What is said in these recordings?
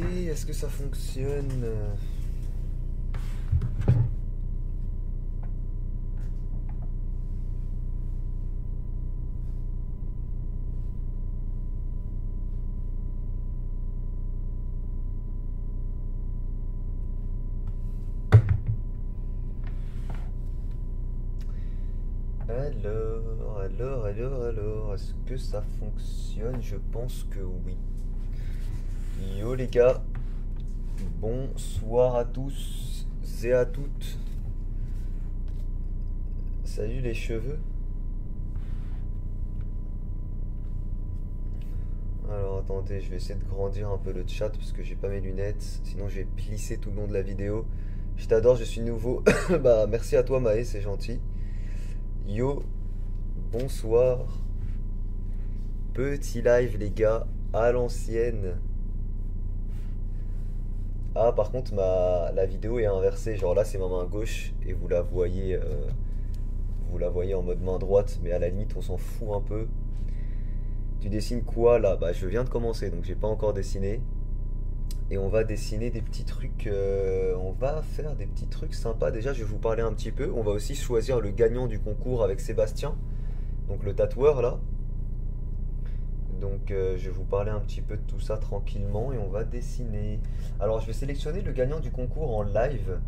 est-ce que ça fonctionne? Alors, est-ce que ça fonctionne? Je pense que oui. Yo les gars, bonsoir à tous et à toutes. Salut les cheveux. Alors attendez, je vais essayer de grandir un peu le chat parce que j'ai pas mes lunettes, sinon je vais plisser tout le long de la vidéo. Je t'adore, je suis nouveau. Bah merci à toi Maë, c'est gentil. Yo, bonsoir. Petit live les gars, à l'ancienne. Ah par contre la vidéo est inversée, genre là c'est ma main gauche et vous la voyez en mode main droite, mais à la limite on s'en fout un peu. Tu dessines quoi là? Bah je viens de commencer donc j'ai pas encore dessiné. Et on va dessiner des petits trucs, on va faire des petits trucs sympas. Déjà je vais vous parler un petit peu. On va aussi choisir le gagnant du concours avec Sébastien, donc le tatoueur là. Donc je vais vous parler un petit peu de tout ça tranquillement et on va dessiner. Alors je vais sélectionner le gagnant du concours en live.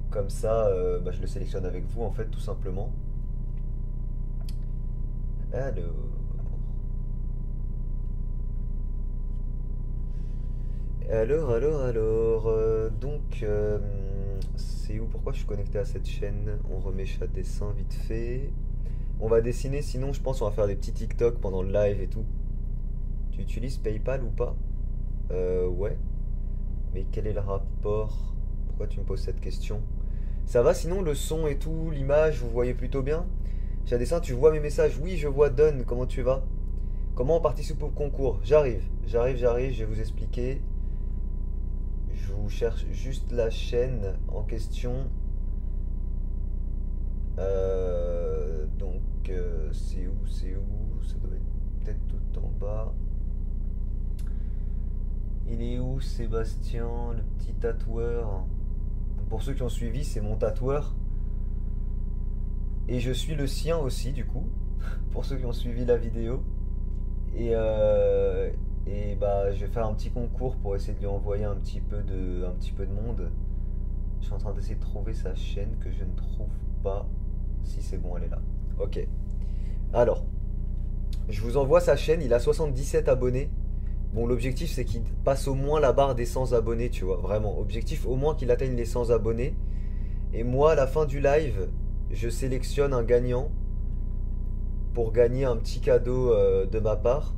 Comme ça, bah, je le sélectionne avec vous en fait tout simplement. Alors... c'est où? Pourquoi je suis connecté à cette chaîne? On remet chat dessin vite fait. On va dessiner, sinon je pense on va faire des petits TikTok pendant le live et tout. Tu utilises PayPal ou pas? Ouais. Mais quel est le rapport? Pourquoi tu me poses cette question? Ça va sinon le son et tout, l'image, vous voyez plutôt bien? Chat dessin, tu vois mes messages? Oui, je vois Don, comment tu vas? Comment on participe au concours? J'arrive, je vais vous expliquer. Je vous cherche juste la chaîne en question. C'est où? Ça doit être peut-être tout en bas. Il est où Sébastien, le petit tatoueur? Pour ceux qui ont suivi, c'est mon tatoueur. Et je suis le sien aussi, du coup, pour ceux qui ont suivi la vidéo. Et bah, je vais faire un petit concours pour essayer de lui envoyer un petit peu de monde. Je suis en train d'essayer de trouver sa chaîne que je ne trouve pas. Si c'est bon, elle est là. Ok. Alors, je vous envoie sa chaîne. Il a 77 abonnés. Bon, l'objectif c'est qu'il passe au moins la barre des 100 abonnés, tu vois. Vraiment. Objectif au moins qu'il atteigne les 100 abonnés. Et moi, à la fin du live, je sélectionne un gagnant pour gagner un petit cadeau de ma part.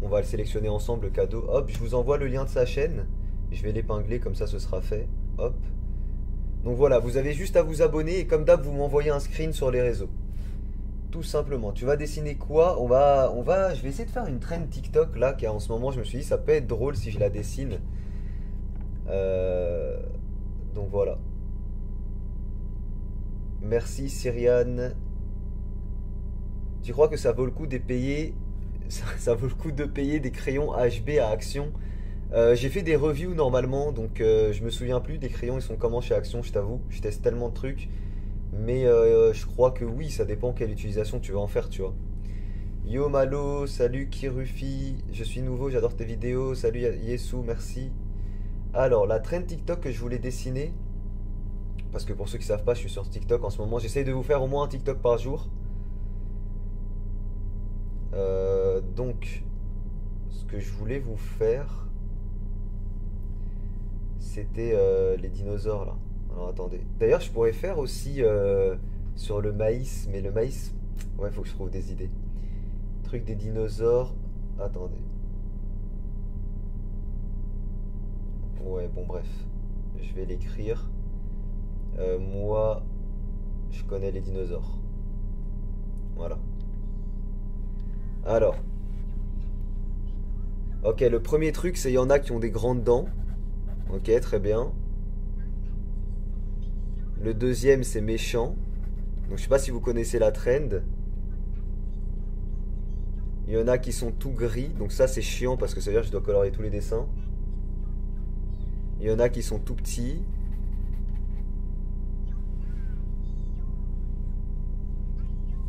On va le sélectionner ensemble, le cadeau. Hop, je vous envoie le lien de sa chaîne. Je vais l'épingler, comme ça ce sera fait. Hop. Donc voilà, vous avez juste à vous abonner et comme d'hab, vous m'envoyez un screen sur les réseaux. Tout simplement. Tu vas dessiner quoi? Je vais essayer de faire une trend TikTok là, car en ce moment, je me suis dit, ça peut être drôle si je la dessine. Euh, Donc voilà. Merci Cyriane. Tu crois que ça vaut le coup de payer ça vaut le coup de payer des crayons HB à Action? J'ai fait des reviews normalement, donc je me souviens plus des crayons, ils sont comment chez Action, je t'avoue. Je teste tellement de trucs. Mais je crois que oui, ça dépend quelle utilisation tu vas en faire, tu vois. Yo Malo, salut Kirufi, je suis nouveau, j'adore tes vidéos, salut Yesu, merci. Alors, la trend TikTok que je voulais dessiner, parce que pour ceux qui savent pas, je suis sur TikTok en ce moment, j'essaye de vous faire au moins un TikTok par jour. Donc, ce que je voulais vous faire, c'était les dinosaures là. Alors attendez. D'ailleurs, je pourrais faire aussi sur le maïs, mais le maïs, ouais, faut que je trouve des idées. Truc des dinosaures. Attendez. Ouais, bon, bref. Je vais l'écrire. Moi, je connais les dinosaures. Voilà. Alors, ok, le premier truc, c'est il y en a qui ont des grandes dents. Ok, très bien. Le deuxième, c'est méchant. Donc, je sais pas si vous connaissez la trend. Il y en a qui sont tout gris, donc ça c'est chiant parce que ça veut dire que je dois colorier tous les dessins. Il y en a qui sont tout petits.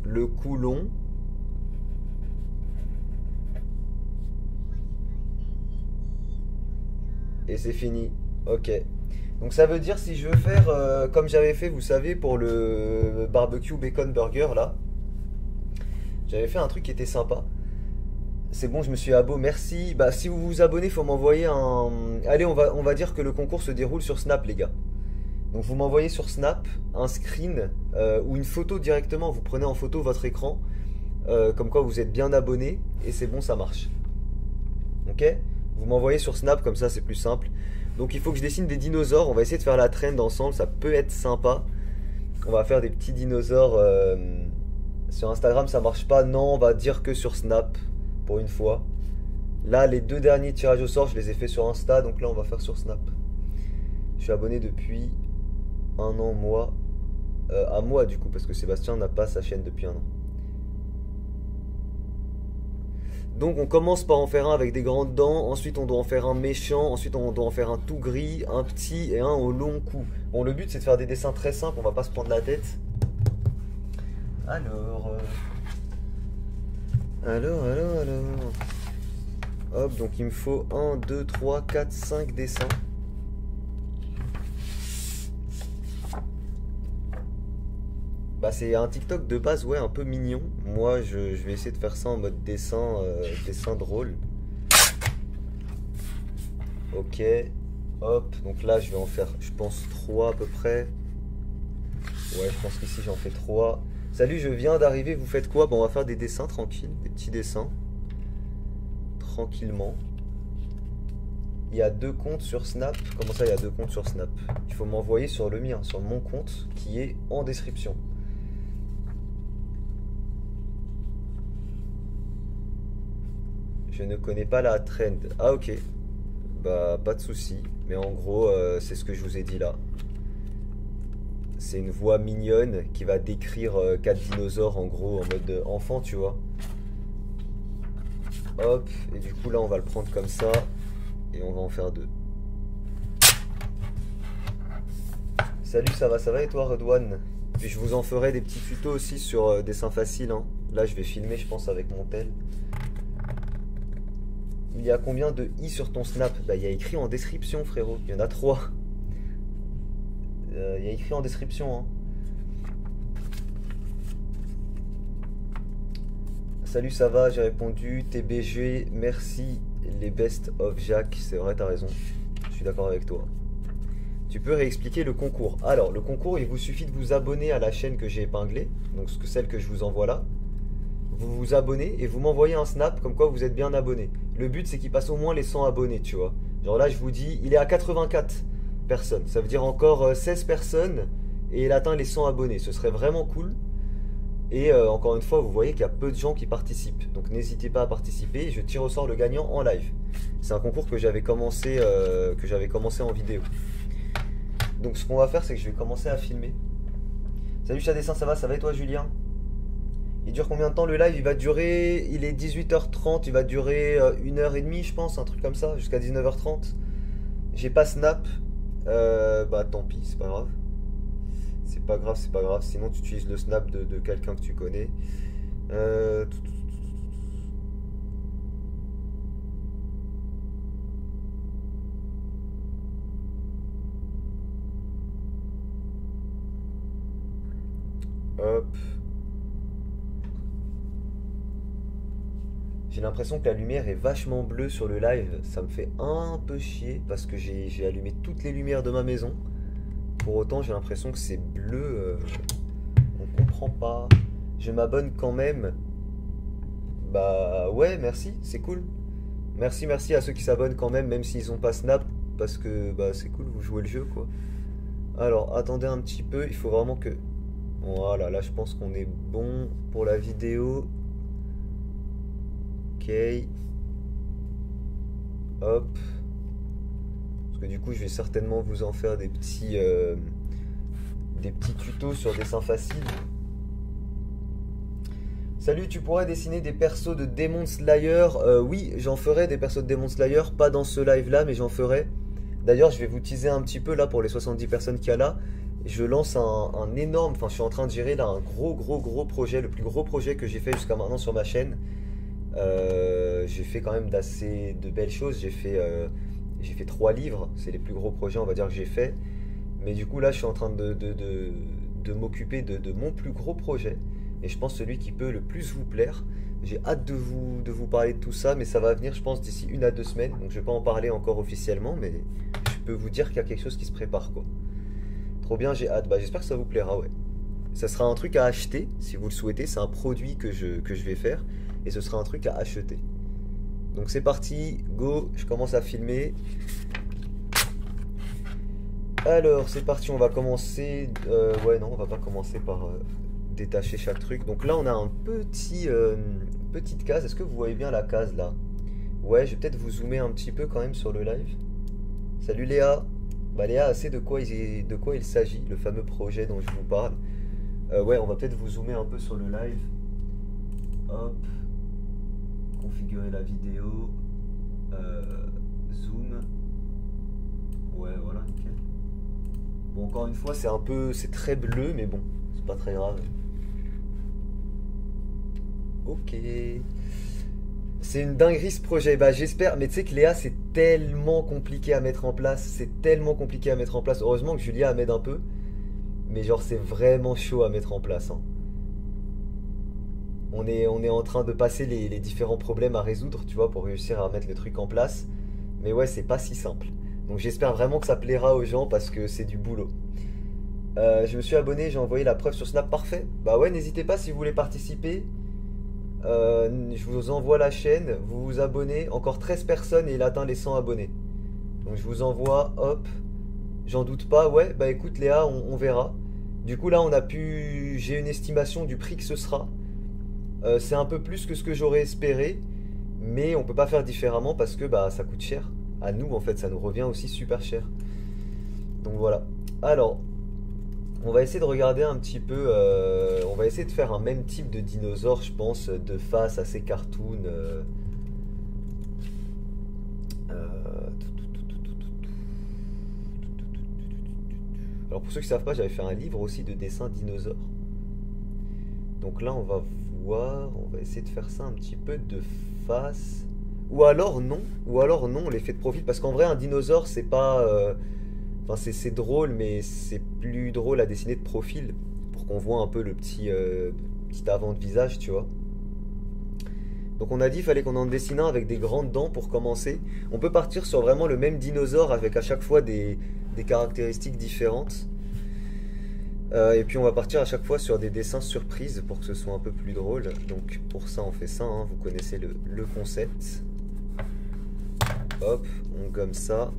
Le cou long. Et c'est fini. Ok. Donc ça veut dire si je veux faire comme j'avais fait, vous savez, pour le barbecue bacon burger là. J'avais fait un truc qui était sympa. C'est bon, je me suis abonné. Merci. Bah si vous vous abonnez, faut m'envoyer un. Allez, on va dire que le concours se déroule sur Snap, les gars. Donc vous m'envoyez sur Snap un screen ou une photo directement. Vous prenez en photo votre écran, comme quoi vous êtes bien abonné et c'est bon, ça marche. Ok? Vous m'envoyez sur Snap, comme ça c'est plus simple. Donc il faut que je dessine des dinosaures. On va essayer de faire la trend ensemble, ça peut être sympa. On va faire des petits dinosaures. Sur Instagram ça marche pas. Non, on va dire que sur Snap, pour une fois. Là, les 2 derniers tirages au sort, je les ai fait sur Insta. Donc là, on va faire sur Snap. Je suis abonné depuis un an, moi. À moi du coup, parce que Sébastien n'a pas sa chaîne depuis un an. Donc on commence par en faire un avec des grandes dents, ensuite on doit en faire un méchant, ensuite on doit en faire un tout gris, un petit et un au long cou. Bon, le but c'est de faire des dessins très simples, on va pas se prendre la tête. Alors... Alors... Hop, donc il me faut 1, 2, 3, 4, 5 dessins. Bah c'est un TikTok de base, ouais, un peu mignon. Moi, je vais essayer de faire ça en mode dessin, dessin drôle. Ok, hop, donc là je vais en faire, je pense, 3 à peu près. Ouais, je pense qu'ici j'en fais 3. Salut, je viens d'arriver, vous faites quoi? Bon, on va faire des dessins tranquilles, des petits dessins. Tranquillement. Il y a 2 comptes sur Snap. Comment ça, il y a 2 comptes sur Snap? Il faut m'envoyer sur le mien, sur mon compte, qui est en description. Je ne connais pas la trend. Ah ok. Bah pas de souci. Mais en gros, c'est ce que je vous ai dit là. C'est une voix mignonne qui va décrire 4 dinosaures en gros en mode enfant, tu vois. Hop. Et du coup là on va le prendre comme ça. Et on va en faire 2. Salut, ça va et toi Redouane? Puis je vous en ferai des petits tutos aussi sur dessin facile, hein. Là je vais filmer je pense avec mon tel. Il y a combien de i sur ton Snap? Bah il y a écrit en description frérot, il y en a 3. Il y a écrit en description, hein. Salut, ça va, j'ai répondu. TBG, merci les best of Jacques. C'est vrai, t'as raison. Je suis d'accord avec toi. Tu peux réexpliquer le concours. Alors, le concours, il vous suffit de vous abonner à la chaîne que j'ai épinglée. Donc, celle que je vous envoie là. Vous vous abonnez et vous m'envoyez un snap comme quoi vous êtes bien abonné. Le but, c'est qu'il passe au moins les 100 abonnés, tu vois. Genre là, je vous dis, il est à 84 personnes. Ça veut dire encore 16 personnes et il atteint les 100 abonnés. Ce serait vraiment cool. Et encore une fois, vous voyez qu'il y a peu de gens qui participent. Donc n'hésitez pas à participer. Je tire au sort le gagnant en live. C'est un concours que j'avais commencé en vidéo. Donc ce qu'on va faire, c'est que je vais commencer à filmer. Salut chat dessin, ça va et toi Julien? Il dure combien de temps le live? Il va durer, il est 18h30, il va durer 1h30 je pense, un truc comme ça, jusqu'à 19h30. J'ai pas Snap, bah tant pis, c'est pas grave. C'est pas grave, sinon tu utilises le Snap de quelqu'un que tu connais. Hop. J'ai l'impression que la lumière est vachement bleue sur le live. Ça me fait un peu chier parce que j'ai allumé toutes les lumières de ma maison. Pour autant, j'ai l'impression que c'est bleu. On comprend pas. Je m'abonne quand même. Bah ouais, merci, c'est cool. Merci à ceux qui s'abonnent quand même s'ils ont pas Snap. Parce que bah c'est cool, vous jouez le jeu quoi. Alors, attendez un petit peu, il faut vraiment que... Voilà, là je pense qu'on est bon pour la vidéo. Ok. Hop. Parce que du coup je vais certainement vous en faire des petits tutos sur dessin facile. Salut, tu pourrais dessiner des persos de Demon Slayer? Oui, j'en ferai des persos de Demon Slayer, pas dans ce live là, mais j'en ferai. D'ailleurs, je vais vous teaser un petit peu là pour les 70 personnes qu'il y a là. Je lance un énorme, enfin je suis en train de gérer là un gros projet, le plus gros projet que j'ai fait jusqu'à maintenant sur ma chaîne. J'ai fait quand même d'assez de belles choses. J'ai fait 3 livres, c'est les plus gros projets on va dire que j'ai fait. Mais du coup là je suis en train de m'occuper de mon plus gros projet. Et je pense celui qui peut le plus vous plaire. J'ai hâte de vous parler de tout ça, mais ça va venir je pense d'ici 1 à 2 semaines. Donc je vais pas en parler encore officiellement, mais je peux vous dire qu'il y a quelque chose qui se prépare quoi. Trop bien, j'ai hâte. Bah, j'espère que ça vous plaira, ouais. Ça sera un truc à acheter, si vous le souhaitez. C'est un produit que je vais faire. Et ce sera un truc à acheter. Donc c'est parti, go, je commence à filmer. Alors, c'est parti, on va commencer... ouais, non, on va pas commencer par détacher chaque truc. Donc là, on a un petite case. Est-ce que vous voyez bien la case, là? Ouais, je vais peut-être vous zoomer un petit peu quand même sur le live. Salut Léa. Bah Léa sait de quoi il s'agit, le fameux projet dont je vous parle. Ouais, on va peut-être vous zoomer un peu sur le live. Hop. Configurer la vidéo. Zoom. Ouais, voilà, nickel. Bon, encore une fois, c'est très bleu, mais bon, c'est pas très grave. Ok. C'est une dinguerie ce projet. Bah j'espère, mais tu sais que Léa c'est tellement compliqué à mettre en place. C'est tellement compliqué à mettre en place. Heureusement que Julia m'aide un peu. Mais genre c'est vraiment chaud à mettre en place, hein. On est en train de passer les différents problèmes à résoudre, tu vois, pour réussir à mettre le truc en place. Mais ouais, c'est pas si simple. Donc j'espère vraiment que ça plaira aux gens parce que c'est du boulot. Je me suis abonné, j'ai envoyé la preuve sur Snap, parfait. Bah ouais, n'hésitez pas si vous voulez participer. Je vous envoie la chaîne, vous vous abonnez, encore 13 personnes et il atteint les 100 abonnés. Donc je vous envoie, hop, j'en doute pas, ouais, bah écoute Léa, on verra. Du coup là j'ai une estimation du prix que ce sera. C'est un peu plus que ce que j'aurais espéré, mais on peut pas faire différemment parce que bah ça coûte cher. À nous en fait, ça nous revient aussi super cher. Donc voilà. Alors, on va essayer de regarder un petit peu, on va essayer de faire un même type de dinosaure, je pense, de face assez cartoon. Alors pour ceux qui ne savent pas, j'avais fait un livre aussi de dessins dinosaures. Donc là, on va voir, on va essayer de faire ça un petit peu de face. Ou alors non, l'effet de profil, parce qu'en vrai, un dinosaure, c'est pas... Enfin, c'est drôle, mais c'est plus drôle à dessiner de profil pour qu'on voit un peu le petit avant de visage, tu vois. Donc on a dit qu'il fallait qu'on en dessine un avec des grandes dents pour commencer. On peut partir sur vraiment le même dinosaure avec à chaque fois des caractéristiques différentes. Et puis on va partir à chaque fois sur des dessins surprises pour que ce soit un peu plus drôle. Donc pour ça on fait ça, hein, vous connaissez le concept. Hop, on gomme ça.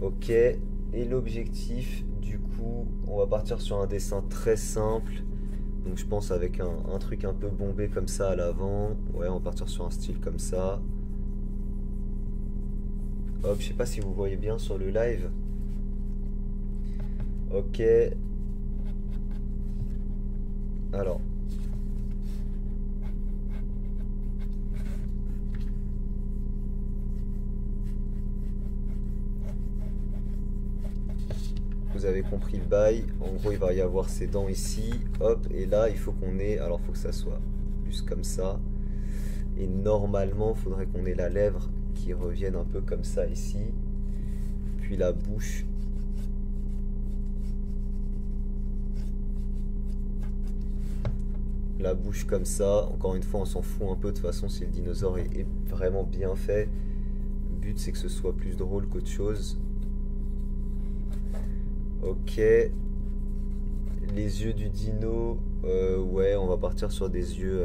Ok, et l'objectif, du coup, on va partir sur un dessin très simple. Donc je pense avec un truc un peu bombé comme ça à l'avant. Ouais, on va partir sur un style comme ça. Hop, je sais pas si vous voyez bien sur le live. Ok. Alors. Vous avez compris le bail. En gros, il va y avoir ces dents ici. Hop, et là, il faut qu'on ait... Alors, il faut que ça soit plus comme ça. Et normalement, il faudrait qu'on ait la lèvre qui revienne un peu comme ça ici. Puis la bouche. La bouche comme ça. Encore une fois, on s'en fout un peu de toute façon si le dinosaure est vraiment bien fait. Le but, c'est que ce soit plus drôle qu'autre chose. Ok. Les yeux du dino. Ouais, on va partir sur des yeux...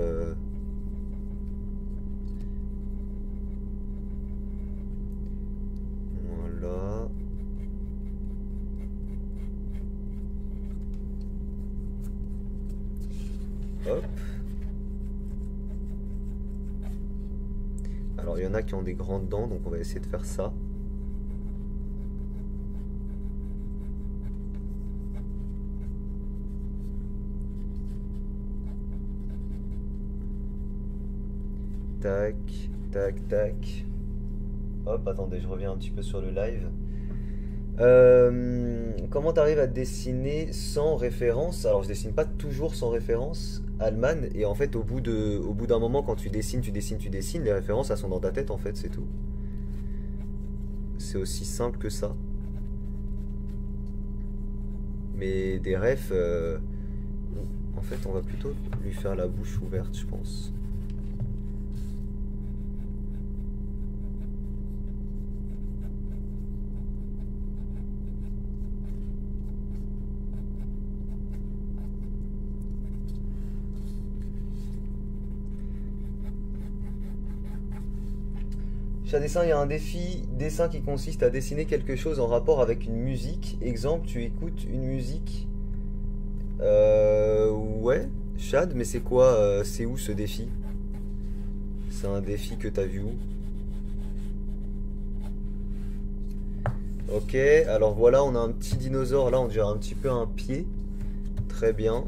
Voilà. Hop. Alors il y en a qui ont des grandes dents, donc on va essayer de faire ça. tac, tac, tac. Hop, attendez, je reviens un petit peu sur le live. Comment t'arrives à dessiner sans référence? Alors je dessine pas toujours sans référence, Alman, et en fait au bout d'un moment quand tu dessines, les références elles sont dans ta tête en fait, c'est tout. C'est aussi simple que ça. Mais des refs, en fait on va plutôt lui faire la bouche ouverte je pense. Chat dessin, il y a un défi dessin qui consiste à dessiner quelque chose en rapport avec une musique. Exemple, tu écoutes une musique. Ouais, Chad, mais c'est quoi, c'est où ce défi? C'est un défi que t'as vu où? Ok, alors voilà, on a un petit dinosaure, là on dirait un petit peu un pied. Très bien.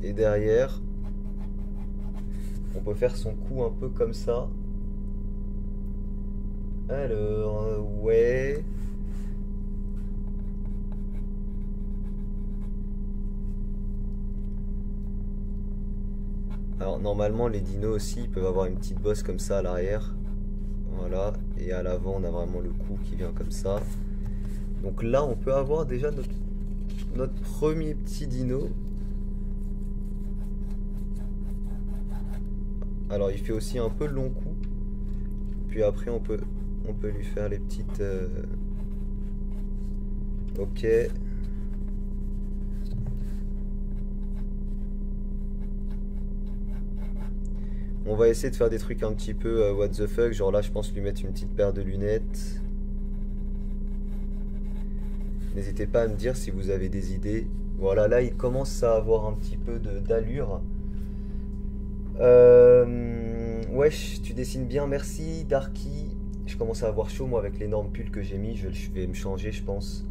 Et derrière, on peut faire son cou un peu comme ça. Alors, ouais. Alors normalement les dinos aussi ils peuvent avoir une petite bosse comme ça à l'arrière. Voilà. Et à l'avant on a vraiment le cou qui vient comme ça. Donc là on peut avoir déjà notre premier petit dino. Alors il fait aussi un peu long cou. Puis après on peut lui faire les petites... Ok. On va essayer de faire des trucs un petit peu what the fuck. Genre là je pense lui mettre une petite paire de lunettes. N'hésitez pas à me dire si vous avez des idées. Voilà, là il commence à avoir un petit peu d'allure. Wesh, tu dessines bien, merci Darky. Je commence à avoir chaud moi avec l'énorme pull que j'ai mis, je vais me changer je pense.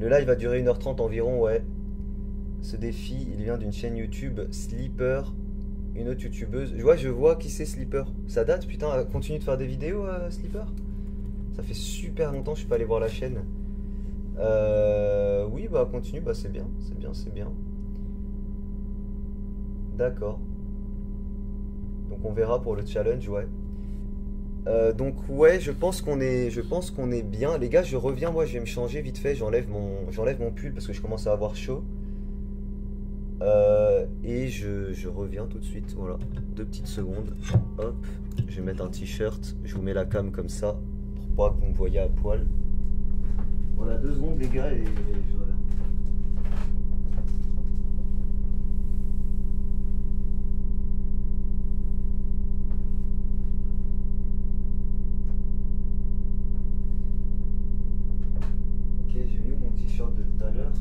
Le live va durer 1h30 environ, ouais. Ce défi, il vient d'une chaîne YouTube, Sleeper, une autre youtubeuse. Ouais, je vois qui c'est Sleeper. Ça date, putain, continue de faire des vidéos, Sleeper. Ça fait super longtemps que je suis pas allé voir la chaîne. Oui, bah continue, bah c'est bien, c'est bien, c'est bien. D'accord. Donc on verra pour le challenge, ouais. Donc ouais, je pense qu'on est bien. Les gars, je reviens, moi je vais me changer vite fait, j'enlève mon pull parce que je commence à avoir chaud. Et je reviens tout de suite, voilà. 2 petites secondes. Hop, je vais mettre un t-shirt, je vous mets la cam comme ça, pour pas que vous me voyez à poil. Voilà, 2 secondes les gars et je reviens. Ok, j'ai mis mon t-shirt de tout à l'heure.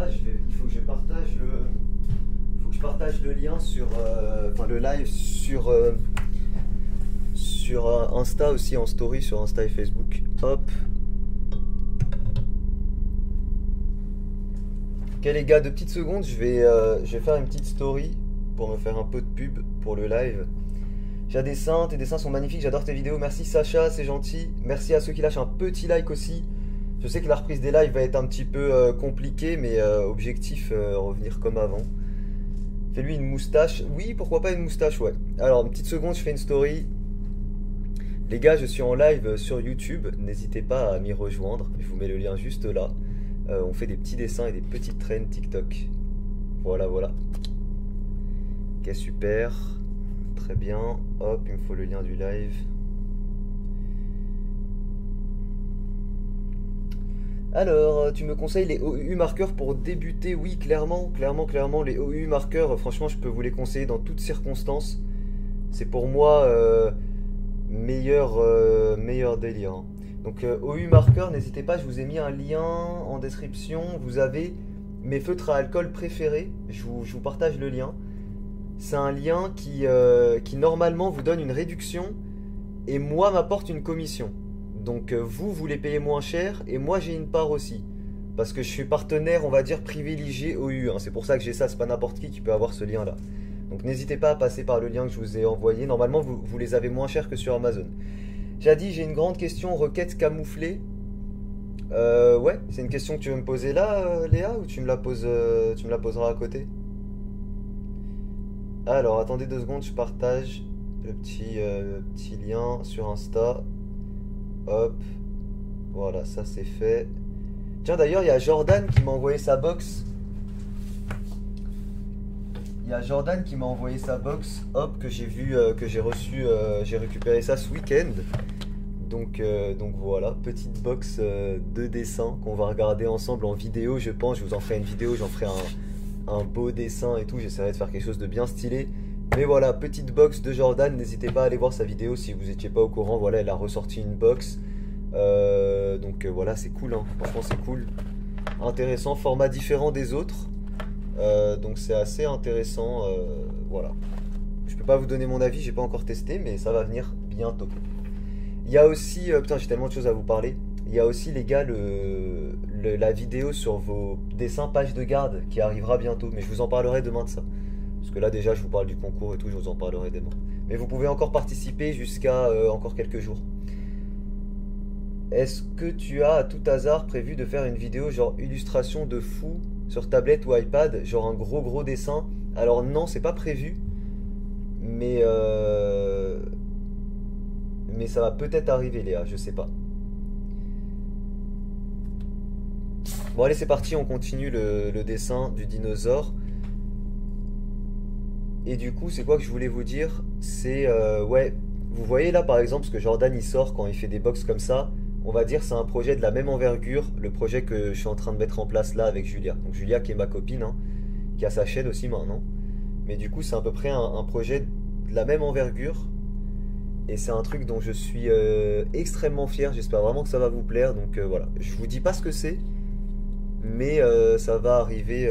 Il faut que je partage le lien sur, enfin le live sur Insta aussi, en story sur Insta et Facebook. Hop. Ok les gars, 2 petites secondes, je vais faire une petite story pour me faire un peu de pub pour le live. Tes dessins sont magnifiques, j'adore tes vidéos. Merci Sacha, c'est gentil. Merci à ceux qui lâchent un petit like aussi. Je sais que la reprise des lives va être un petit peu compliquée, mais objectif, revenir comme avant. Fais-lui une moustache. Oui, pourquoi pas une moustache, ouais. Alors, une petite seconde, je fais une story. Les gars, je suis en live sur YouTube. N'hésitez pas à m'y rejoindre. Je vous mets le lien juste là. On fait des petits dessins et des petites trends TikTok. Voilà, voilà. Ok, super. Très bien. Hop, il me faut le lien du live. Alors, tu me conseilles les OU marqueurs pour débuter? Oui, clairement, les OU marqueurs, franchement, je peux vous les conseiller dans toutes circonstances. C'est pour moi meilleur délire. Hein. Donc OU marqueur, n'hésitez pas, je vous ai mis un lien en description. Vous avez mes feutres à alcool préférés. Je vous partage le lien. C'est un lien qui normalement vous donne une réduction et moi m'apporte une commission. Donc vous les payez moins cher et moi j'ai une part aussi. Parce que je suis partenaire, on va dire, privilégié OU, hein. C'est pour ça que j'ai ça, c'est pas n'importe qui peut avoir ce lien là. Donc n'hésitez pas à passer par le lien que je vous ai envoyé. Normalement vous les avez moins cher que sur Amazon. Jadi, j'ai une grande question, requête camouflée. Ouais, c'est une question que tu veux me poser là, Léa, ou tu me la poseras à côté? Alors, attendez 2 secondes, je partage le petit lien sur Insta. Hop, voilà, ça c'est fait. Tiens, d'ailleurs, il y a Jordan qui m'a envoyé sa box. Il y a Jordan qui m'a envoyé sa box, hop, que j'ai vu, que j'ai reçu, j'ai récupéré ça ce week-end. Donc voilà, petite box de dessin qu'on va regarder ensemble en vidéo, je pense. Je vous en ferai une vidéo, j'en ferai un beau dessin et tout. J'essaierai de faire quelque chose de bien stylé. Mais voilà, petite box de Jordan. N'hésitez pas à aller voir sa vidéo si vous n'étiez pas au courant. Voilà, elle a ressorti une box. Voilà, c'est cool, hein. Franchement, c'est cool. Intéressant, format différent des autres. Donc c'est assez intéressant. Voilà. Je peux pas vous donner mon avis, j'ai pas encore testé, mais ça va venir bientôt. Il y a aussi, putain, j'ai tellement de choses à vous parler. Il y a aussi, les gars, la vidéo sur vos dessins page de garde qui arrivera bientôt. Mais je vous en parlerai demain de ça. Parce que là, déjà, je vous parle du concours et tout, je vous en parlerai demain. Mais vous pouvez encore participer jusqu'à encore quelques jours. Est-ce que tu as à tout hasard prévu de faire une vidéo genre illustration de fou sur tablette ou iPad, genre un gros dessin? Alors non, c'est pas prévu. Mais ça va peut-être arriver, Léa, je sais pas. Bon allez, c'est parti, on continue le dessin du dinosaure. Et du coup, c'est quoi que je voulais vous dire? C'est, ouais, vous voyez là par exemple ce que Jordan il sort quand il fait des box comme ça. On va dire c'est un projet de la même envergure, le projet que je suis en train de mettre en place là avec Julia. Donc Julia qui est ma copine, hein, qui a sa chaîne aussi maintenant. Mais du coup, c'est à peu près un projet de la même envergure. Et c'est un truc dont je suis extrêmement fier. J'espère vraiment que ça va vous plaire. Donc voilà, je vous dis pas ce que c'est, mais ça va arriver.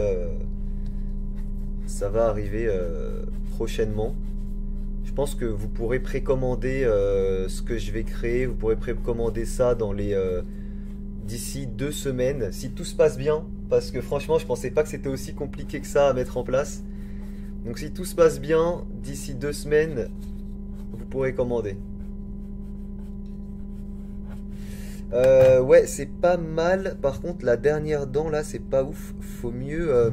Prochainement. Je pense que vous pourrez précommander ce que je vais créer. Vous pourrez précommander ça dans d'ici 2 semaines, si tout se passe bien. Parce que franchement, je pensais pas que c'était aussi compliqué que ça à mettre en place. Donc si tout se passe bien, d'ici 2 semaines, vous pourrez commander. Ouais, c'est pas mal. Par contre, la dernière dent là, c'est pas ouf. Faut mieux.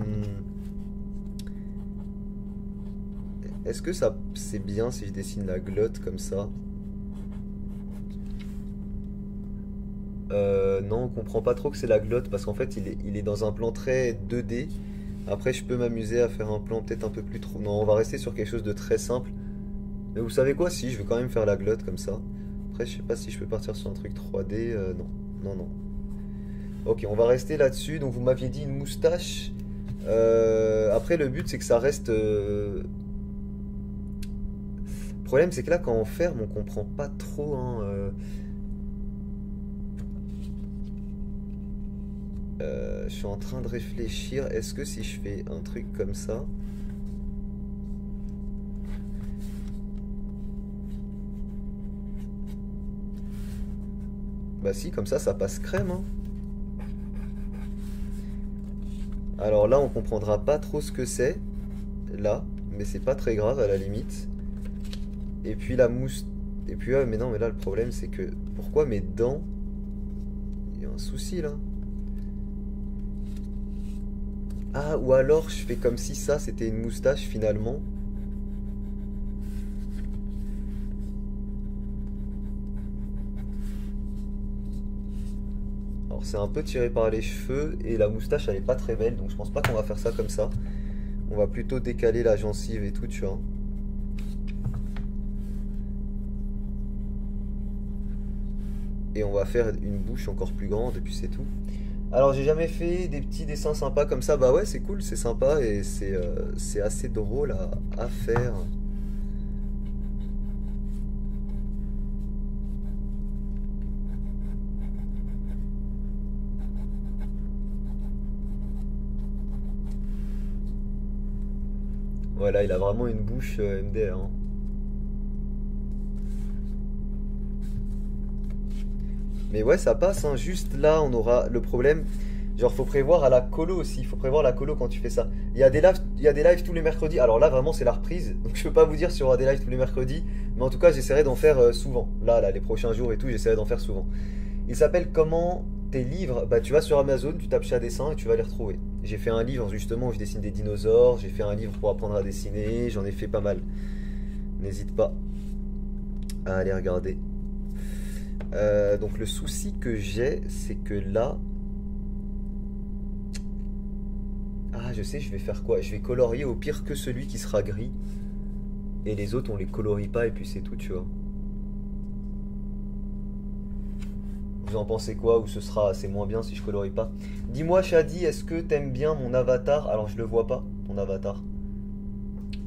Est-ce que ça c'est bien si je dessine la glotte comme ça? Non, on comprend pas trop que c'est la glotte parce qu'en fait il est dans un plan très 2D. Après, je peux m'amuser à faire un plan peut-être un peu plus trop. Non, on va rester sur quelque chose de très simple. Mais vous savez quoi? Si, je vais quand même faire la glotte comme ça. Après, je sais pas si je peux partir sur un truc 3D. Non. Ok, on va rester là-dessus. Donc, vous m'aviez dit une moustache. Après, le but, c'est que ça reste. Le problème, c'est que là, quand on ferme, on comprend pas trop, hein. Je suis en train de réfléchir. Est-ce que si je fais un truc comme ça. Bah si, comme ça passe crème, hein. Alors là, on comprendra pas trop ce que c'est, là, mais c'est pas très grave à la limite. Et puis la mousse... Et puis, mais non, mais là, le problème, c'est que... Pourquoi mes dents... Il y a un souci, là. Ah, ou alors, je fais comme si ça, c'était une moustache, finalement. Alors c'est un peu tiré par les cheveux et la moustache elle est pas très belle, donc je pense pas qu'on va faire ça comme ça. On va plutôt décaler la gencive et tout, tu vois. Et on va faire une bouche encore plus grande et puis c'est tout. Alors j'ai jamais fait des petits dessins sympas comme ça. Bah ouais, c'est cool, c'est sympa et c'est assez drôle à faire. Voilà, il a vraiment une bouche MDR, hein. Mais ouais, ça passe, hein. Juste là, on aura le problème. Genre, faut prévoir à la colo aussi. Faut prévoir la colo quand tu fais ça. Il y a des lives tous les mercredis. Alors là, vraiment, c'est la reprise. Donc, je peux pas vous dire s'il y aura des lives tous les mercredis. Mais en tout cas, j'essaierai d'en faire souvent. Là, les prochains jours et tout, j'essaierai d'en faire souvent. Il s'appelle comment tes livres? Bah, tu vas sur Amazon, tu tapes chat dessin et tu vas les retrouver. J'ai fait un livre justement où je dessine des dinosaures. J'ai fait un livre pour apprendre à dessiner. J'en ai fait pas mal. N'hésite pas à aller regarder. Donc le souci que j'ai, c'est que là... Ah, je sais, je vais faire quoi? Je vais colorier au pire que celui qui sera gris. Et les autres, on les colorie pas et puis c'est tout, tu vois. Vous en pensez quoi? Ou c'est moins bien si je colorie pas? Dis-moi, Shadi, est-ce que t'aimes bien mon avatar? Alors, je le vois pas, ton avatar.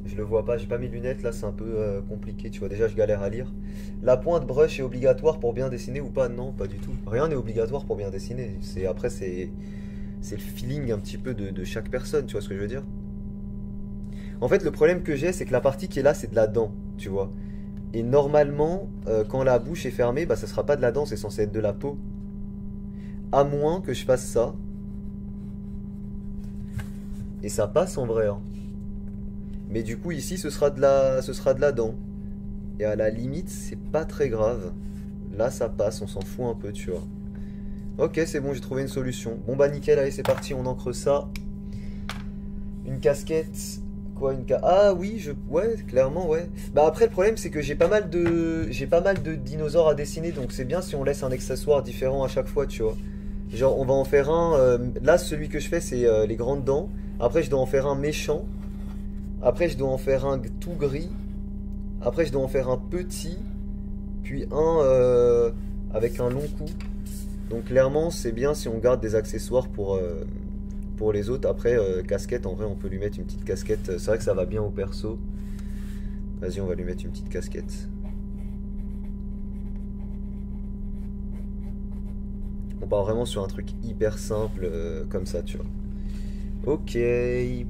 Je le vois pas, j'ai pas mes lunettes là, c'est un peu compliqué, tu vois. Déjà, je galère à lire. La pointe brush est obligatoire pour bien dessiner ou pas? Non, pas du tout. Rien n'est obligatoire pour bien dessiner. Après, c'est le feeling un petit peu de chaque personne, tu vois ce que je veux dire? En fait, le problème que j'ai, c'est que la partie qui est là, c'est de la dent, tu vois. Et normalement, quand la bouche est fermée, bah ça sera pas de la dent, c'est censé être de la peau. À moins que je fasse ça. Et ça passe en vrai, hein. Mais du coup, ici, ce sera de la dent. Et à la limite, c'est pas très grave. Là, ça passe, on s'en fout un peu, tu vois. Ok, c'est bon, j'ai trouvé une solution. Bon bah nickel, allez, c'est parti, on encre ça. Une casquette. Quoi, Ah oui, ouais, clairement, ouais. Bah après, le problème, c'est que j'ai pas mal de dinosaures à dessiner, donc c'est bien si on laisse un accessoire différent à chaque fois, tu vois. Genre, on va en faire un... là, celui que je fais, c'est les grandes dents. Après, je dois en faire un méchant. Après, je dois en faire un tout gris. Après, je dois en faire un petit. Puis un avec un long cou. Donc, clairement, c'est bien si on garde des accessoires pour les autres. Après, casquette, en vrai, on peut lui mettre une petite casquette. C'est vrai que ça va bien au perso. Vas-y, on va lui mettre une petite casquette. On part vraiment sur un truc hyper simple comme ça, tu vois. Ok,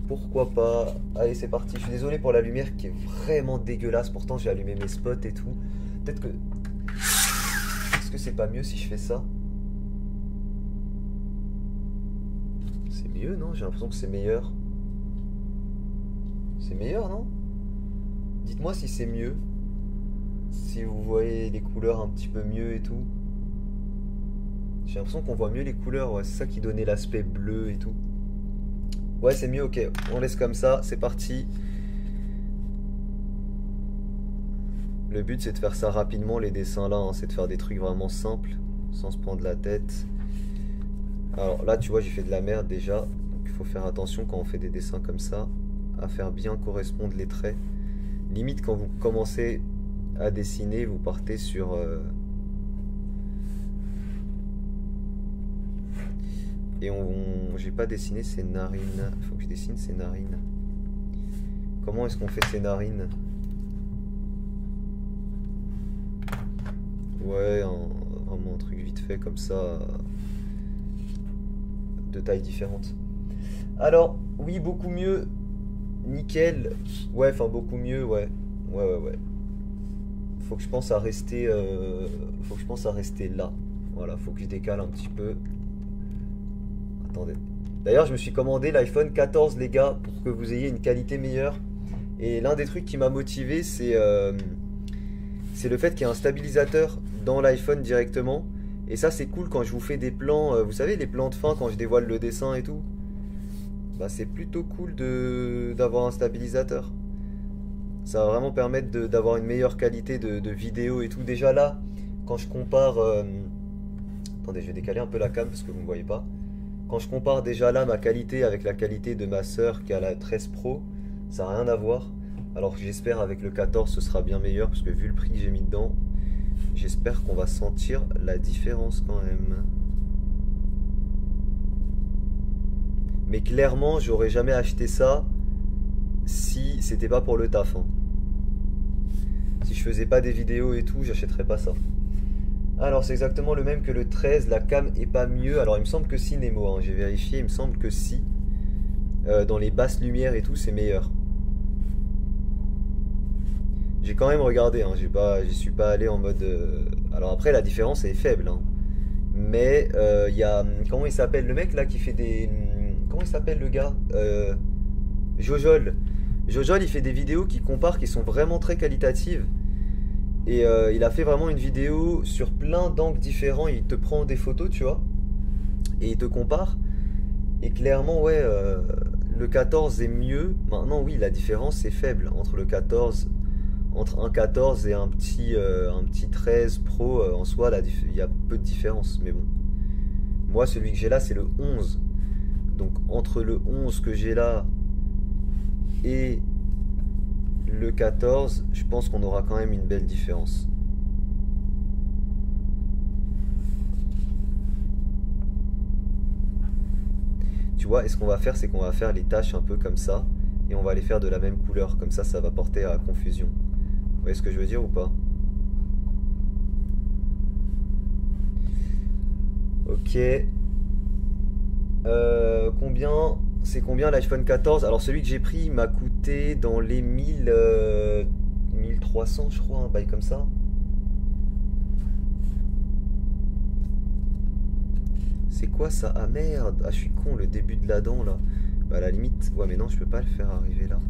pourquoi pas. Allez, c'est parti. Je suis désolé pour la lumière qui est vraiment dégueulasse. Pourtant, j'ai allumé mes spots et tout. Peut-être que... Est-ce que c'est pas mieux si je fais ça? C'est mieux, non? J'ai l'impression que c'est meilleur. C'est meilleur, non? Dites-moi si c'est mieux. Si vous voyez les couleurs un petit peu mieux et tout. J'ai l'impression qu'on voit mieux les couleurs, ouais. C'est ça qui donnait l'aspect bleu et tout. Ouais, c'est mieux, ok. On laisse comme ça, c'est parti. Le but, c'est de faire ça rapidement, les dessins là, hein. C'est de faire des trucs vraiment simples, sans se prendre la tête. Alors là, tu vois, j'ai fait de la merde déjà. Donc il faut faire attention quand on fait des dessins comme ça, à faire bien correspondre les traits. Limite, quand vous commencez à dessiner, vous partez sur... Et j'ai pas dessiné ses narines. Faut que je dessine ses narines. Comment est-ce qu'on fait ses narines? Ouais, vraiment un truc vite fait comme ça. De tailles différentes. Alors, oui, beaucoup mieux. Nickel. Ouais, enfin beaucoup mieux, ouais. Ouais. Faut que je pense à rester... faut que je pense à rester là. Voilà, faut que je décale un petit peu. Attendez. D'ailleurs, je me suis commandé l'iPhone 14, les gars, pour que vous ayez une qualité meilleure. Et l'un des trucs qui m'a motivé, c'est le fait qu'il y ait un stabilisateur dans l'iPhone directement. Et ça, c'est cool quand je vous fais des plans, vous savez, les plans de fin, quand je dévoile le dessin et tout. Bah, c'est plutôt cool d'avoir un stabilisateur. Ça va vraiment permettre d'avoir une meilleure qualité de vidéo et tout. Déjà là, quand je compare... Attendez, je vais décaler un peu la cam parce que vous ne me voyez pas. Quand je compare déjà là ma qualité avec la qualité de ma sœur qui a la 13 Pro, ça n'a rien à voir. Alors que j'espère avec le 14 ce sera bien meilleur parce que vu le prix que j'ai mis dedans, j'espère qu'on va sentir la différence quand même. Mais clairement, j'aurais jamais acheté ça si c'était pas pour le taf, hein. Si je faisais pas des vidéos et tout, j'achèterais pas ça. Alors c'est exactement le même que le 13, la cam est pas mieux. Alors il me semble que si, Nemo, hein, j'ai vérifié, il me semble que si. Dans les basses lumières et tout, c'est meilleur. J'ai quand même regardé, hein, j'y suis pas allé en mode... Alors après, la différence est faible, hein. Mais il y a... Comment il s'appelle le mec là qui fait des... Comment il s'appelle le gars Jojol. Jojol, il fait des vidéos qui comparent, qui sont vraiment très qualitatives. Et il a fait vraiment une vidéo sur plein d'angles différents. Il te prend des photos, tu vois, et il te compare. Et clairement, ouais, le 14 est mieux. Maintenant, oui, la différence est faible entre le 14, entre un 14 et un petit 13 Pro. En soi, il y a peu de différence. Mais bon, moi, celui que j'ai là, c'est le 11. Donc, entre le 11 que j'ai là et le 14, je pense qu'on aura quand même une belle différence. Tu vois, et ce qu'on va faire, c'est qu'on va faire les tâches un peu comme ça, et on va les faire de la même couleur, comme ça va porter à confusion. Vous voyez ce que je veux dire ou pas? Ok. Combien... C'est combien l'iPhone 14? Alors celui que j'ai pris il m'a coûté dans les 1300 je crois, un bail comme ça. C'est quoi ça? Ah merde, ah je suis con, le début de la dent là. Bah à la limite, ouais mais non je peux pas le faire arriver là.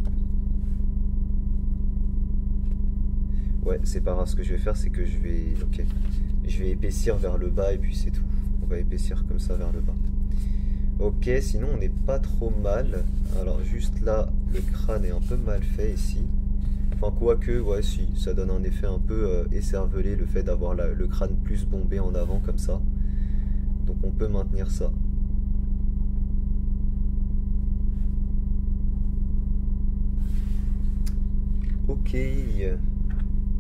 Ouais c'est pas grave, ce que je vais faire c'est que je vais... Ok. Je vais épaissir vers le bas et puis c'est tout. On va épaissir comme ça vers le bas. Ok, sinon on n'est pas trop mal. Alors juste là, le crâne est un peu mal fait ici. Enfin quoique, ouais si, ça donne un effet un peu écervelé, le fait d'avoir le crâne plus bombé en avant comme ça. Donc on peut maintenir ça. Ok.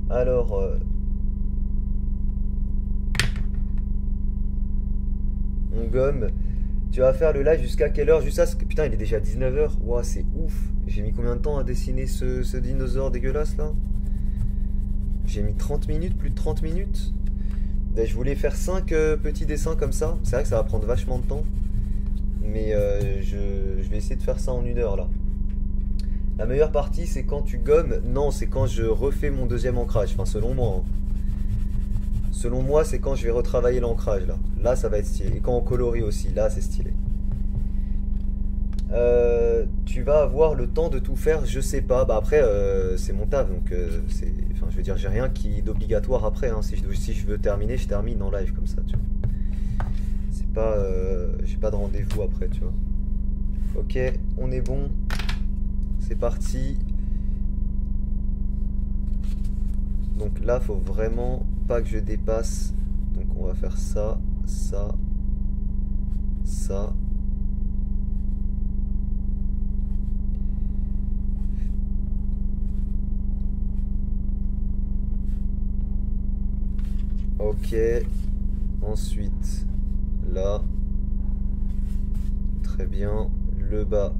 Alors... on gomme... Tu vas faire le live jusqu'à quelle heure? Juste ça, putain il est déjà 19 h. Ouah c'est ouf. J'ai mis combien de temps à dessiner ce dinosaure dégueulasse là? J'ai mis 30 minutes, plus de 30 minutes. Je voulais faire 5 petits dessins comme ça. C'est vrai que ça va prendre vachement de temps. Mais je vais essayer de faire ça en 1 heure là. La meilleure partie c'est quand tu gommes. Non, c'est quand je refais mon deuxième ancrage. Enfin selon moi, hein. Selon moi, c'est quand je vais retravailler l'ancrage là. Là, ça va être stylé. Et quand on colorie aussi, là, c'est stylé. Tu vas avoir le temps de tout faire, je sais pas. Bah après, c'est mon taf, donc enfin, je veux dire, j'ai rien d'obligatoire après. Hein. Si je veux terminer, je termine en live comme ça, tu vois. C'est pas, j'ai pas de rendez-vous après, tu vois. Ok, on est bon. C'est parti. Donc là, faut vraiment pas que je dépasse. Donc on va faire ça, ça, ça. Ok. Ensuite, là. Très bien. Le bas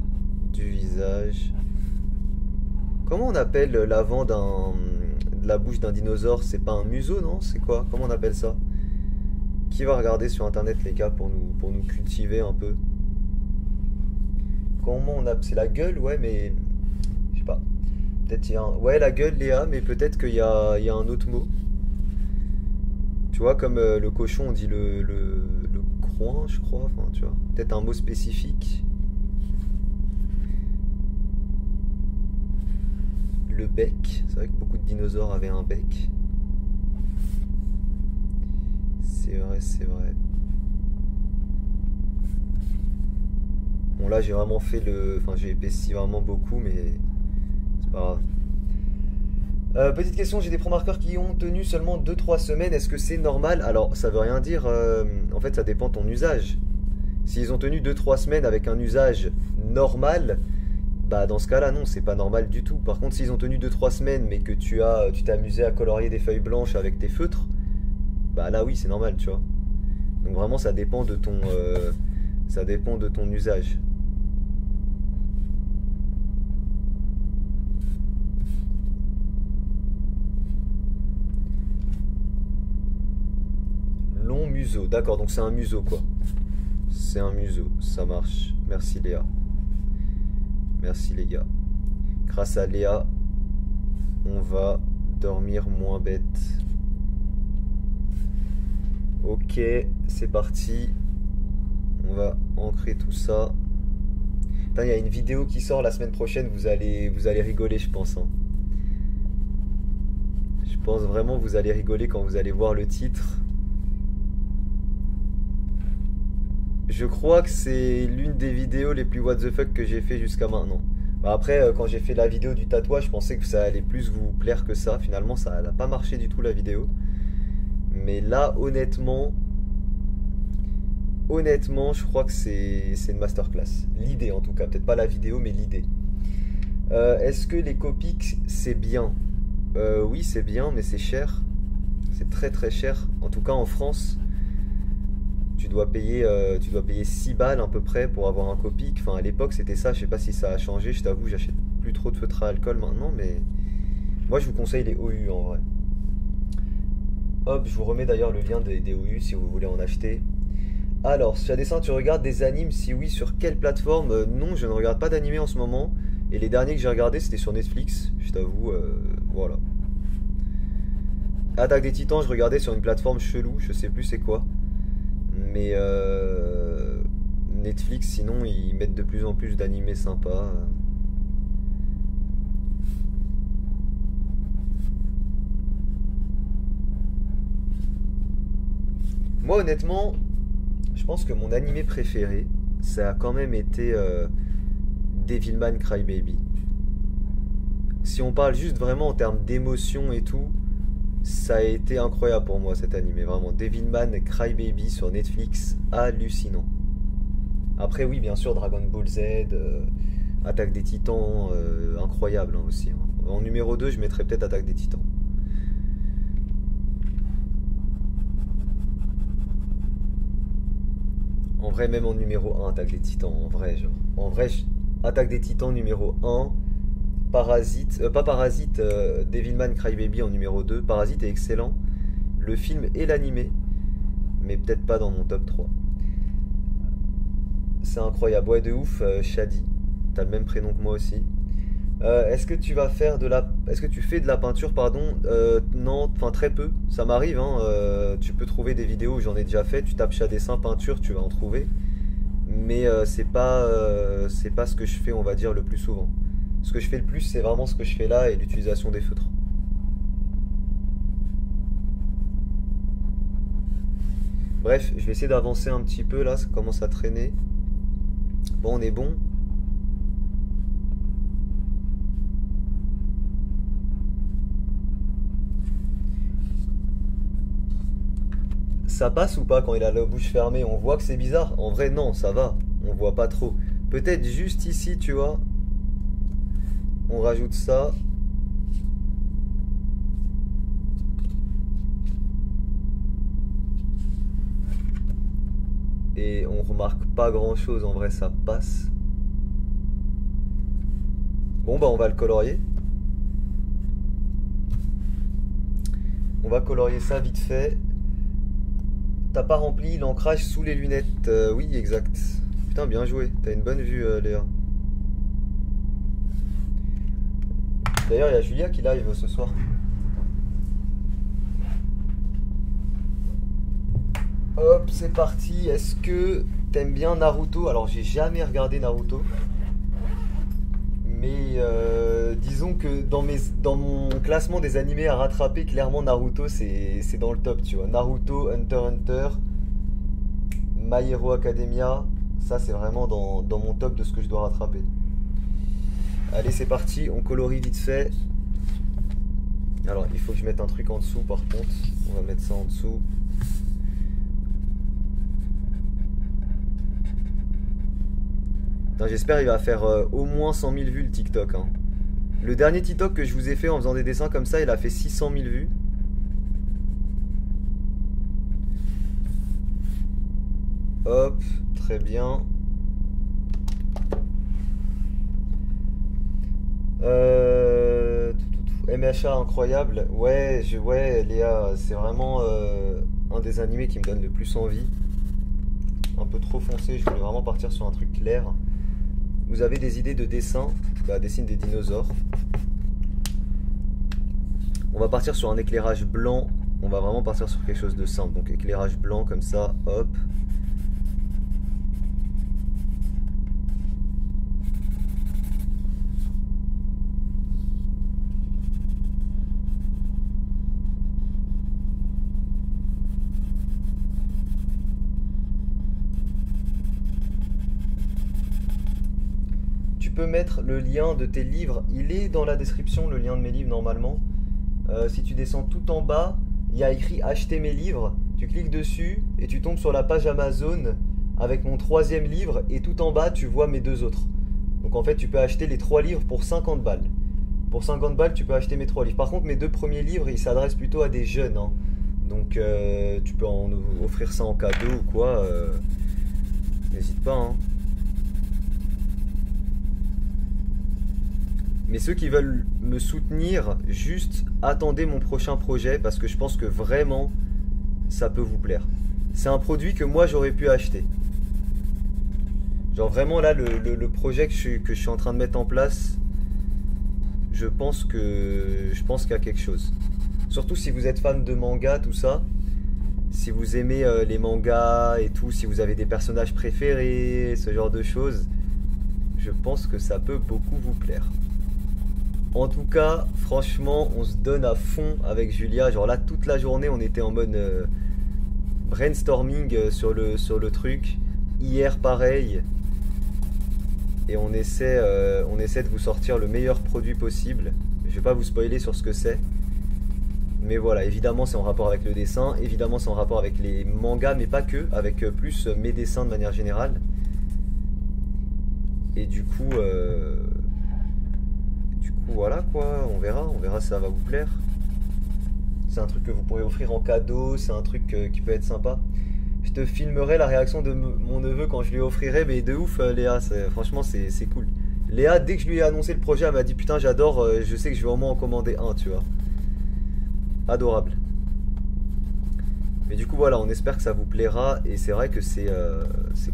du visage. Comment on appelle l'avant de la bouche d'un dinosaure? C'est pas un museau, non? C'est quoi? Comment on appelle ça? Qui va regarder sur internet les gars pour nous cultiver un peu? Comment on appelle? C'est la gueule, ouais, mais je sais pas. Peut-être il y a un... Ouais, la gueule, Léa, mais peut-être qu'il y a un autre mot. Tu vois, comme le cochon, on dit le groin, je crois. Enfin, tu vois. Peut-être un mot spécifique. Le bec. C'est vrai que beaucoup de dinosaures avaient un bec. C'est vrai, c'est vrai. Bon là j'ai vraiment fait le... Enfin j'ai épaissi vraiment beaucoup mais c'est pas grave. Petite question, j'ai des pro-marqueurs qui ont tenu seulement 2-3 semaines, est-ce que c'est normal? Alors ça veut rien dire, en fait ça dépend de ton usage. S'ils ont tenu 2-3 semaines avec un usage normal, bah dans ce cas là non, c'est pas normal du tout. Par contre s'ils ont tenu 2-3 semaines mais que tu t'es amusé à colorier des feuilles blanches avec tes feutres, bah là oui c'est normal tu vois. Donc vraiment ça dépend de ton usage. Long museau, d'accord, donc c'est un museau quoi. C'est un museau, ça marche. Merci Léa. Merci les gars. Grâce à Léa, on va Dormir moins bête. Ok, c'est parti. On va ancrer tout ça. Putain, il y a une vidéo qui sort la semaine prochaine, vous allez rigoler, je pense, hein. Je pense vraiment que vous allez rigoler quand vous allez voir le titre. Je crois que c'est l'une des vidéos les plus what the fuck que j'ai fait jusqu'à maintenant. Bah après, quand j'ai fait la vidéo du tatouage, je pensais que ça allait plus vous plaire que ça. Finalement, ça n'a pas marché du tout la vidéo. Mais là, honnêtement, je crois que c'est une masterclass. L'idée en tout cas, peut-être pas la vidéo, mais l'idée. Est-ce que les Copics, c'est bien? Oui, c'est bien, mais c'est cher. C'est très très cher. En tout cas, en France, tu dois payer 6 balles à peu près pour avoir un Copic. Enfin, à l'époque, c'était ça. Je sais pas si ça a changé. Je t'avoue, j'achète plus trop de feutres à alcool maintenant, mais moi, je vous conseille les OU en vrai. Hop, je vous remets d'ailleurs le lien des OU si vous voulez en acheter. Alors, Chadessin, tu regardes des animes? Si oui, sur quelle plateforme? Non, je ne regarde pas d'animé en ce moment. Et les derniers que j'ai regardés, c'était sur Netflix. Je t'avoue, voilà. Attaque des Titans, je regardais sur une plateforme chelou, je sais plus c'est quoi. Mais Netflix, sinon, ils mettent de plus en plus d'animés sympas. Moi, honnêtement, je pense que mon animé préféré, ça a quand même été Devilman Crybaby. Si on parle juste vraiment en termes d'émotion et tout, ça a été incroyable pour moi cet animé, vraiment. Devilman Crybaby sur Netflix, hallucinant. Après oui, bien sûr, Dragon Ball Z, Attaque des Titans, incroyable hein, aussi. Hein. En numéro 2, je mettrais peut-être Attaque des Titans. En vrai, même en numéro 1, Attaque des Titans, en vrai, genre. En vrai, Attaque des Titans numéro 1, Parasite, pas Parasite, Devilman Crybaby en numéro 2. Parasite est excellent, le film et l'animé, mais peut-être pas dans mon top 3. C'est incroyable, ouais de ouf, Shadi, t'as le même prénom que moi aussi. Est-ce que tu vas faire est-ce que tu fais de la peinture, pardon? Non, enfin très peu, ça m'arrive, hein, tu peux trouver des vidéos où j'en ai déjà fait, tu tapes Chadessin peinture, tu vas en trouver. Mais c'est pas ce que je fais, on va dire, le plus souvent. Ce que je fais le plus, c'est vraiment ce que je fais là et l'utilisation des feutres. Bref, je vais essayer d'avancer un petit peu là, ça commence à traîner. Bon, on est bon. Ça passe ou pas quand il a la bouche fermée? On voit que c'est bizarre? En vrai, non, ça va. On voit pas trop. Peut-être juste ici, tu vois. On rajoute ça. Et on remarque pas grand chose, en vrai ça passe. Bon bah on va le colorier. On va colorier ça vite fait. T'as pas rempli l'ancrage sous les lunettes? Oui exact. Putain bien joué, t'as une bonne vue Léa. D'ailleurs il y a Julia qui live ce soir. Hop, c'est parti. Est-ce que t'aimes bien Naruto? Alors j'ai jamais regardé Naruto. Mais disons que dans mon classement des animés à rattraper, clairement Naruto c'est dans le top, tu vois. Naruto, Hunter x Hunter, My Hero Academia, ça c'est vraiment dans mon top de ce que je dois rattraper. Allez c'est parti, on colorie vite fait. Alors il faut que je mette un truc en dessous par contre, on va mettre ça en dessous. J'espère qu'il va faire au moins 100 000 vues le TikTok. Hein. Le dernier TikTok que je vous ai fait en faisant des dessins comme ça, il a fait 600 000 vues. Hop, très bien. MHA incroyable. Ouais, Léa, c'est vraiment un des animés qui me donne le plus envie. Un peu trop foncé, je voulais vraiment partir sur un truc clair. Vous avez des idées de dessin? Bah, dessine des dinosaures. On va partir sur un éclairage blanc. On va vraiment partir sur quelque chose de simple. Donc éclairage blanc comme ça, hop. Tu peux mettre le lien de tes livres. Il est dans la description, le lien de mes livres normalement. Si tu descends tout en bas, il y a écrit acheter mes livres. Tu cliques dessus et tu tombes sur la page Amazon avec mon 3e livre. Et tout en bas, tu vois mes 2 autres. Donc en fait, tu peux acheter les 3 livres pour 50 balles. Pour 50 balles, tu peux acheter mes 3 livres. Par contre, mes 2 premiers livres, ils s'adressent plutôt à des jeunes, hein. Donc tu peux en offrir ça en cadeau ou quoi. N'hésite pas, hein. Mais ceux qui veulent me soutenir, juste attendez mon prochain projet parce que je pense que vraiment ça peut vous plaire. C'est un produit que moi j'aurais pu acheter. Genre vraiment là le projet que je suis en train de mettre en place, je pense qu'il y a quelque chose. Surtout si vous êtes fan de manga, tout ça. Si vous aimez les mangas et tout, si vous avez des personnages préférés, ce genre de choses, je pense que ça peut beaucoup vous plaire. En tout cas, franchement, on se donne à fond avec Julia. Genre là, toute la journée, on était en mode brainstorming sur le truc. Hier, pareil. Et on essaie de vous sortir le meilleur produit possible. Je vais pas vous spoiler sur ce que c'est. Mais voilà, évidemment, c'est en rapport avec le dessin. Évidemment, c'est en rapport avec les mangas, mais pas que. Avec plus mes dessins de manière générale. Et du coup... voilà quoi, on verra si ça va vous plaire. C'est un truc que vous pourrez offrir en cadeau, c'est un truc qui peut être sympa. Je te filmerai la réaction de mon neveu quand je lui offrirai, mais de ouf Léa, franchement c'est cool. Léa, dès que je lui ai annoncé le projet, elle m'a dit putain j'adore, je sais que je vais au moins en commander un, tu vois. Adorable. Mais du coup voilà, on espère que ça vous plaira, et c'est vrai que c'est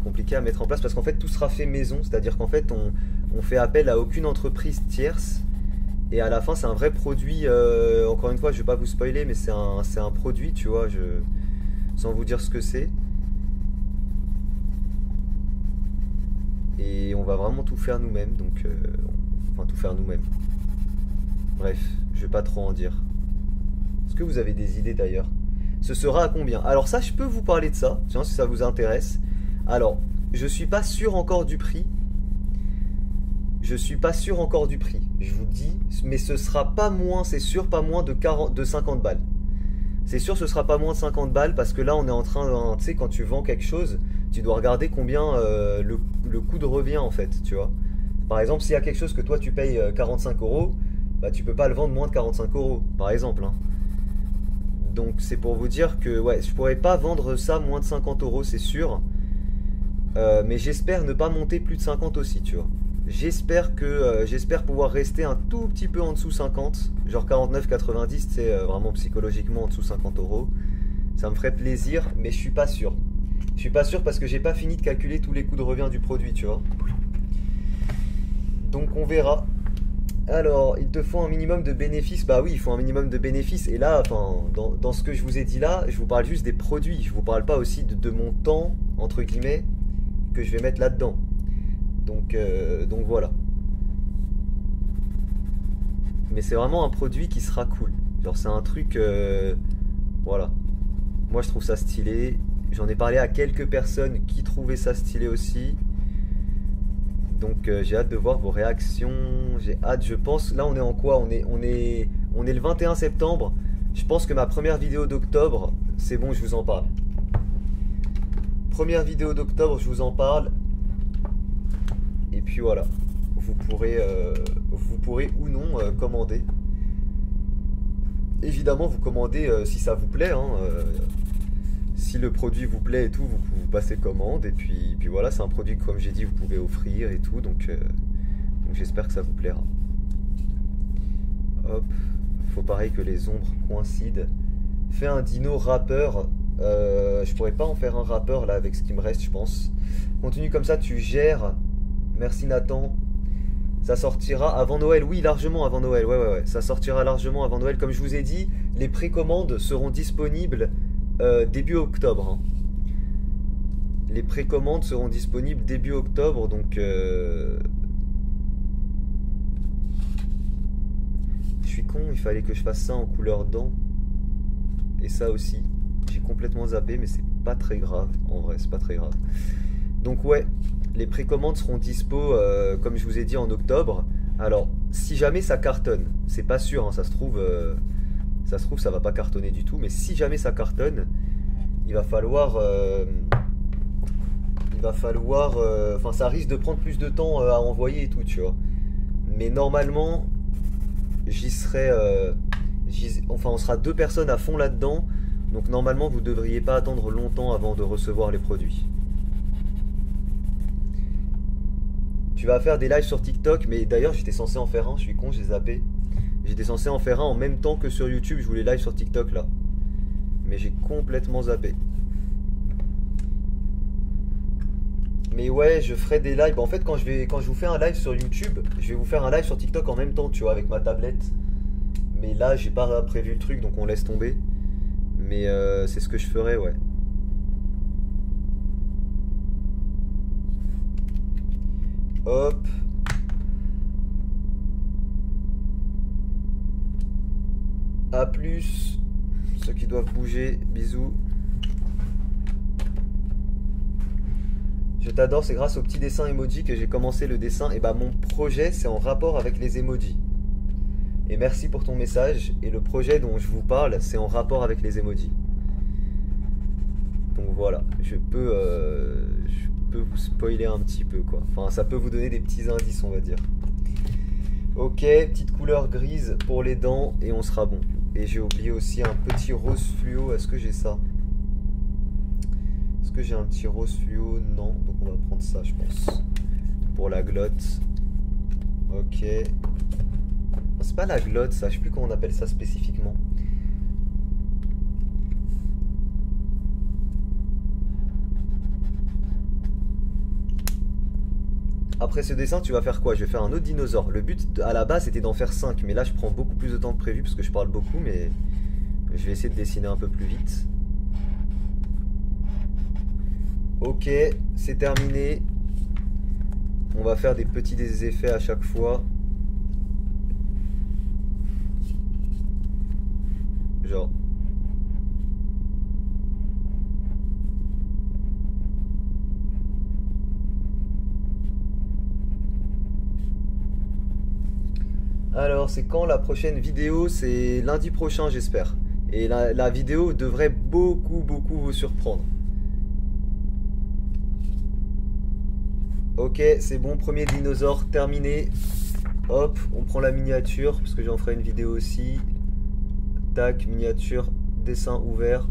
compliqué à mettre en place parce qu'en fait tout sera fait maison, c'est-à-dire qu'en fait on fait appel à aucune entreprise tierce. Et à la fin c'est un vrai produit, encore une fois je vais pas vous spoiler mais c'est un produit tu vois, sans vous dire ce que c'est. Et on va vraiment tout faire nous-mêmes, donc enfin tout faire nous-mêmes. Bref, je vais pas trop en dire. Est-ce que vous avez des idées d'ailleurs? Ce sera à combien? Alors ça je peux vous parler de ça, tiens, si ça vous intéresse. Alors, je suis pas sûr encore du prix. Je suis pas sûr encore du prix, je vous dis, mais ce sera pas moins, c'est sûr, pas moins de 50 balles. C'est sûr, ce sera pas moins de 50 balles parce que là, on est en train, tu sais, quand tu vends quelque chose, tu dois regarder combien le coût de revient en fait, tu vois. Par exemple, s'il y a quelque chose que toi tu payes 45 €, bah tu peux pas le vendre moins de 45 €, par exemple, hein. Donc c'est pour vous dire que ouais, je pourrais pas vendre ça moins de 50 €, c'est sûr. Mais j'espère ne pas monter plus de 50 aussi, tu vois. J'espère pouvoir rester un tout petit peu en dessous 50, genre 49,90, c'est vraiment psychologiquement en dessous 50 €. Ça me ferait plaisir, mais je suis pas sûr. Je suis pas sûr parce que j'ai pas fini de calculer tous les coûts de revient du produit, tu vois. Donc on verra. Alors, il te faut un minimum de bénéfices. Bah oui, il faut un minimum de bénéfices. Et là, enfin, dans ce que je vous ai dit là, je vous parle juste des produits. Je vous parle pas aussi de mon temps, entre guillemets, que je vais mettre là-dedans. Donc voilà. Mais c'est vraiment un produit qui sera cool. Genre c'est un truc... voilà. Moi je trouve ça stylé. J'en ai parlé à quelques personnes qui trouvaient ça stylé aussi. Donc j'ai hâte de voir vos réactions. J'ai hâte, je pense... Là on est en quoi? On est le 21 septembre. Je pense que ma première vidéo d'octobre, c'est bon, je vous en parle. Première vidéo d'octobre, je vous en parle. Et puis voilà, vous pourrez ou non commander. Évidemment, vous commandez si ça vous plaît, hein, si le produit vous plaît et tout, vous passez commande. Et puis voilà, c'est un produit que, comme j'ai dit, vous pouvez offrir et tout. Donc j'espère que ça vous plaira. Hop, faut pareil que les ombres coïncident. Fais un dino rappeur. Je pourrais pas en faire un rappeur là avec ce qui me reste, je pense. Continue comme ça, tu gères. Merci Nathan. Ça sortira avant Noël, oui, largement avant Noël. Ouais. Ça sortira largement avant Noël. Comme je vous ai dit, les précommandes seront disponibles début octobre, hein. Les précommandes seront disponibles début octobre, donc je suis con, il fallait que je fasse ça en couleur dents. Et ça aussi. J'ai complètement zappé, mais c'est pas très grave. En vrai, c'est pas très grave. Donc ouais, les précommandes seront dispo, comme je vous ai dit, en octobre. Alors, si jamais ça cartonne, c'est pas sûr, hein, ça se trouve, ça va pas cartonner du tout. Mais si jamais ça cartonne, il va falloir... enfin, ça risque de prendre plus de temps à envoyer et tout, tu vois. Mais normalement, j'y serai... enfin, on sera 2 personnes à fond là-dedans. Donc normalement, vous devriez pas attendre longtemps avant de recevoir les produits. Tu vas faire des lives sur TikTok, mais d'ailleurs, j'étais censé en faire un. Je suis con, j'ai zappé. J'étais censé en faire un en même temps que sur YouTube. Je voulais live sur TikTok là. Mais j'ai complètement zappé. Mais ouais, je ferai des lives. En fait, quand je vous fais un live sur YouTube, je vais vous faire un live sur TikTok en même temps, tu vois, avec ma tablette. Mais là, j'ai pas prévu le truc, donc on laisse tomber. Mais c'est ce que je ferai, ouais. Hop. A plus. Ceux qui doivent bouger, bisous. Je t'adore, c'est grâce au petit dessin emoji que j'ai commencé le dessin. Et bah mon projet c'est en rapport avec les emojis. Et merci pour ton message. Et le projet dont je vous parle, c'est en rapport avec les emojis. Donc voilà, je peux vous spoiler un petit peu quoi. Enfin, ça peut vous donner des petits indices, on va dire. Ok, petite couleur grise pour les dents et on sera bon. Et j'ai oublié aussi un petit rose fluo. Est-ce que j'ai ça? Est-ce que j'ai un petit rose fluo? Non, donc on va prendre ça, je pense. Pour la glotte. Ok. C'est pas la glotte, ça. Je sais plus comment on appelle ça spécifiquement. Après ce dessin, tu vas faire quoi? Je vais faire un autre dinosaure. Le but à la base était d'en faire 5, mais là je prends beaucoup plus de temps que prévu parce que je parle beaucoup, mais je vais essayer de dessiner un peu plus vite. Ok, c'est terminé. On va faire des petits effets à chaque fois. Genre. Alors, c'est quand la prochaine vidéo? C'est lundi prochain, j'espère. Et la vidéo devrait beaucoup vous surprendre. Ok, c'est bon, premier dinosaure terminé. Hop, on prend la miniature, parce que j'en ferai une vidéo aussi. Tac, miniature, dessin ouvert.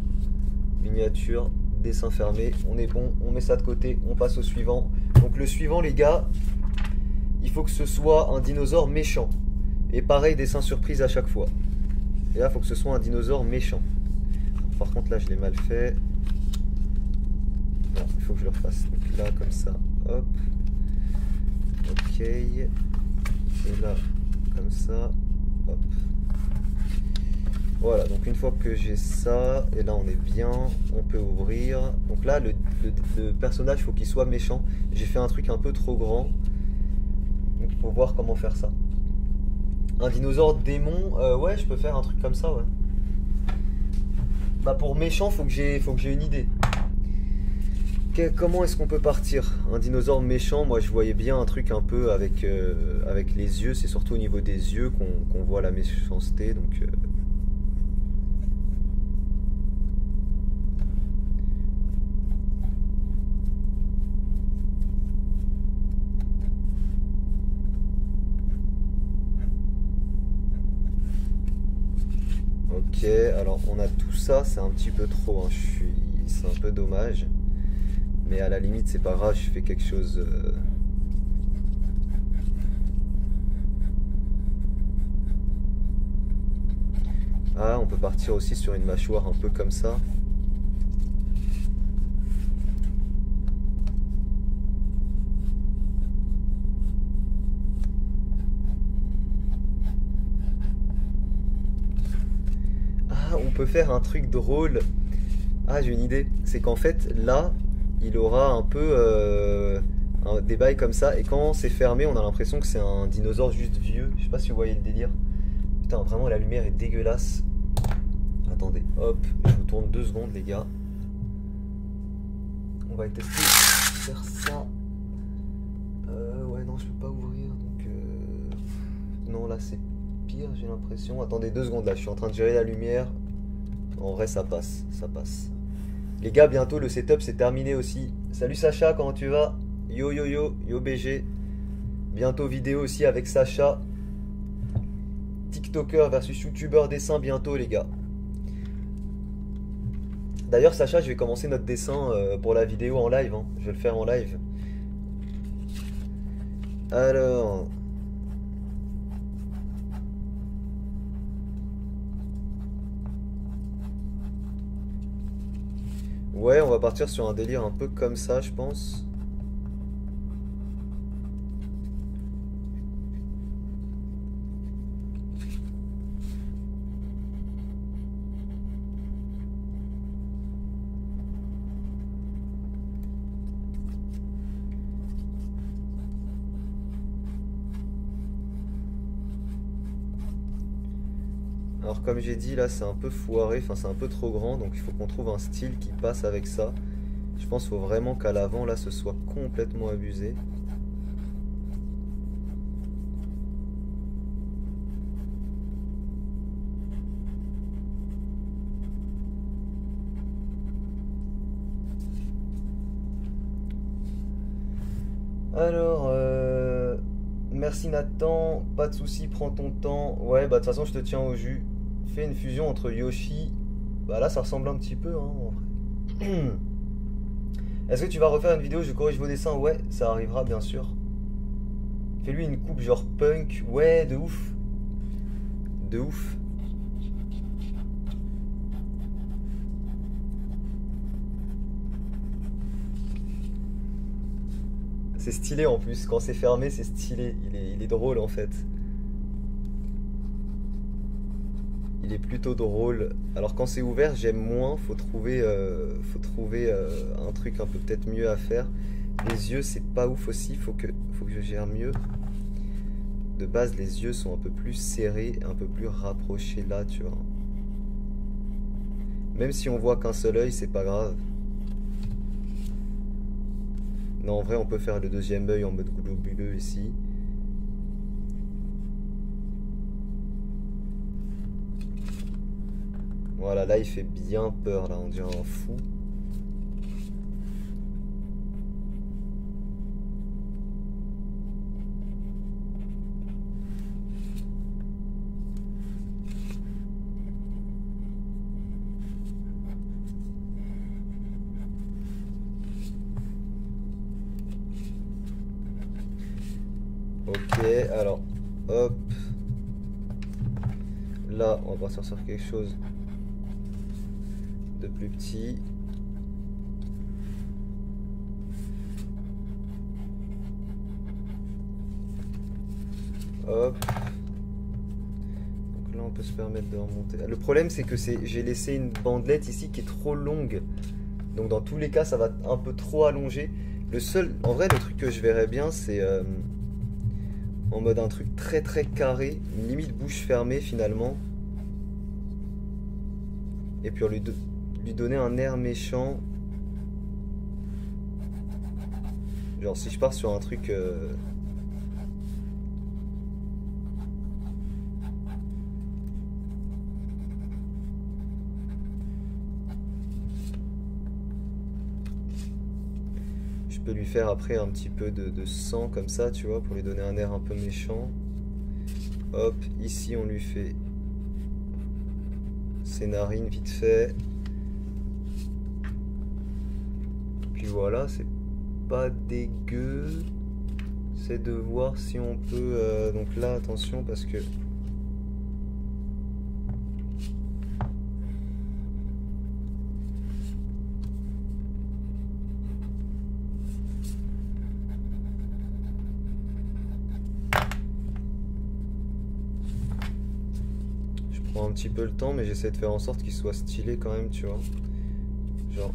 Miniature, dessin fermé. On est bon, on met ça de côté, on passe au suivant. Donc le suivant, les gars, il faut que ce soit un dinosaure méchant. Et pareil, dessin surprise à chaque fois. Et là, il faut que ce soit un dinosaure méchant. Par contre, là, je l'ai mal fait. Non, il faut que je le refasse. Donc là, comme ça. Hop. Ok. Et là, comme ça. Hop. Voilà, donc une fois que j'ai ça, et là on est bien, on peut ouvrir. Donc là, le personnage, il faut qu'il soit méchant. J'ai fait un truc un peu trop grand. Donc il faut voir comment faire ça. Un dinosaure démon, ouais, je peux faire un truc comme ça, ouais. Bah pour méchant, faut que j'ai une idée. Comment est-ce qu'on peut partir? Un dinosaure méchant, moi je voyais bien un truc un peu avec les yeux. C'est surtout au niveau des yeux qu'on voit la méchanceté, donc... Ok, alors on a tout ça, c'est un petit peu trop, hein. C'est un peu dommage. Mais à la limite, c'est pas grave, je fais quelque chose... Ah, on peut partir aussi sur une mâchoire un peu comme ça. peut faire un truc drôle. Ah, j'ai une idée. C'est qu'en fait, là, il aura un peu des bails comme ça. Et quand c'est fermé, on a l'impression que c'est un dinosaure juste vieux. Je sais pas si vous voyez le délire. Putain, vraiment, la lumière est dégueulasse. Attendez, hop, je vous tourne 2 secondes, les gars. On va tester faire ça. Ouais, non, je peux pas ouvrir. Donc, non, là, c'est pire, j'ai l'impression. Attendez 2 secondes, là, je suis en train de gérer la lumière. En vrai, ça passe, ça passe. Les gars, bientôt le setup c'est terminé aussi. Salut Sacha, comment tu vas? Yo yo yo, yo BG. Bientôt vidéo aussi avec Sacha. TikToker versus YouTuber dessin bientôt les gars. D'ailleurs Sacha, je vais commencer notre dessin pour la vidéo en live. Hein. Je vais le faire en live. Alors... Ouais, on va partir sur un délire un peu comme ça, je pense. Alors comme j'ai dit là c'est un peu foiré, enfin c'est un peu trop grand donc il faut qu'on trouve un style qui passe avec ça. Je pense qu'il faut vraiment qu'à l'avant là ce soit complètement abusé. Alors merci Nathan, pas de soucis, prends ton temps. Ouais bah de toute façon je te tiens au jus. Fais une fusion entre Yoshi. Bah là ça ressemble un petit peu hein, en vrai. Est-ce que tu vas refaire une vidéo, je corrige vos dessins? Ouais, ça arrivera bien sûr. Fais-lui une coupe genre punk. Ouais, de ouf. De ouf. C'est stylé en plus, quand c'est fermé c'est stylé, il est drôle en fait. Il est plutôt drôle. Alors quand c'est ouvert j'aime moins, faut trouver un truc un peu peut-être mieux à faire. Les yeux c'est pas ouf aussi, faut que je gère mieux. De base les yeux sont un peu plus serrés, un peu plus rapprochés là tu vois. Même si on voit qu'un seul œil c'est pas grave. Non, en vrai, on peut faire le deuxième œil en mode globuleux ici. Voilà, là, il fait bien peur, là, on dirait un fou. Ok, alors, hop. Là, on va partir sur quelque chose de plus petit. Hop. Donc là, on peut se permettre de remonter. Le problème, c'est que j'ai laissé une bandelette ici qui est trop longue. Donc dans tous les cas, ça va un peu trop allonger. En vrai, le truc que je verrais bien, c'est... en mode un truc très très carré, une limite bouche fermée finalement. Et puis lui donner un air méchant. Genre si je pars sur un truc... je peux lui faire après un petit peu de sang comme ça, tu vois, pour lui donner un air un peu méchant. Hop, ici on lui fait ses narines vite fait. Puis voilà, c'est pas dégueu. C'est de voir si on peut... donc là, attention parce que... Prends un petit peu le temps, mais j'essaie de faire en sorte qu'il soit stylé quand même, tu vois. Genre.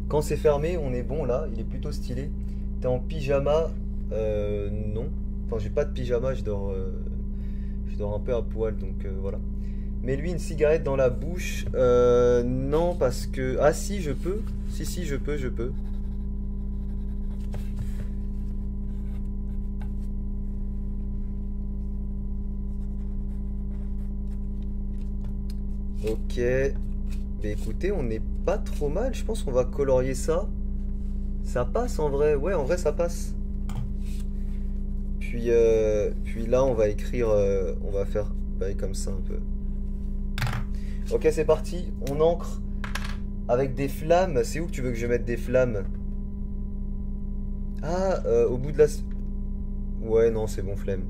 Quand c'est fermé, on est bon là, il est plutôt stylé. T'es en pyjama? Non. Enfin, j'ai pas de pyjama, je dors un peu à poil, donc voilà. Mais lui, une cigarette dans la bouche? Non, parce que... Ah si, je peux. Si, je peux, je peux. Ok. Mais écoutez, on n'est pas trop mal. Je pense qu'on va colorier ça. Ça passe en vrai. Ouais, en vrai, ça passe. Puis là, on va écrire... on va faire pareil comme ça un peu. Ok, c'est parti. On encre avec des flammes. C'est où que tu veux que je mette des flammes? Ah, au bout de la... Ouais, non, c'est bon, flemme.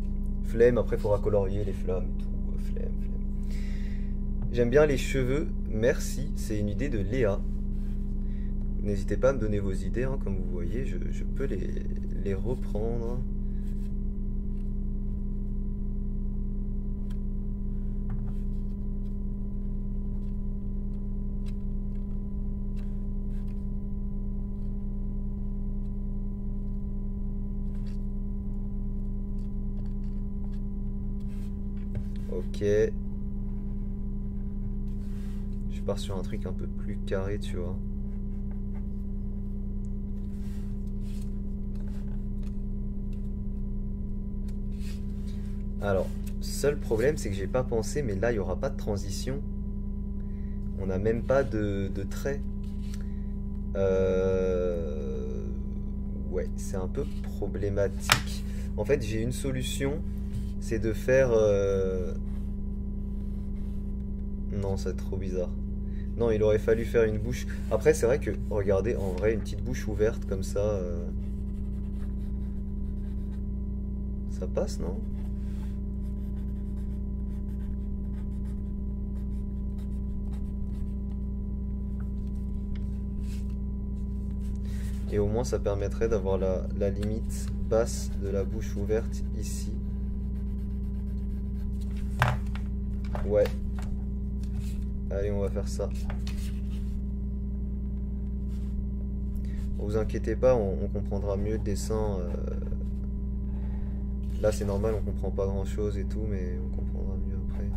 Flemme, après, il faudra colorier les flammes et tout. Flemme, flemme. J'aime bien les cheveux. Merci, c'est une idée de Léa. N'hésitez pas à me donner vos idées, hein, comme vous voyez, je peux les reprendre. Ok. Je pars sur un truc un peu plus carré, tu vois. Alors, seul problème, c'est que j'ai pas pensé, mais là, il n'y aura pas de transition. On n'a même pas de trait. Ouais, c'est un peu problématique. En fait, j'ai une solution, c'est de faire... Non, c'est trop bizarre. Non, il aurait fallu faire une bouche. Après, c'est vrai que, regardez, en vrai, une petite bouche ouverte comme ça, ça passe, non? Et au moins, ça permettrait d'avoir la limite basse de la bouche ouverte ici. Ouais. Allez, on va faire ça. Vous inquiétez pas, on comprendra mieux le dessin. Là, c'est normal, on comprend pas grand chose et tout, mais on comprendra mieux après.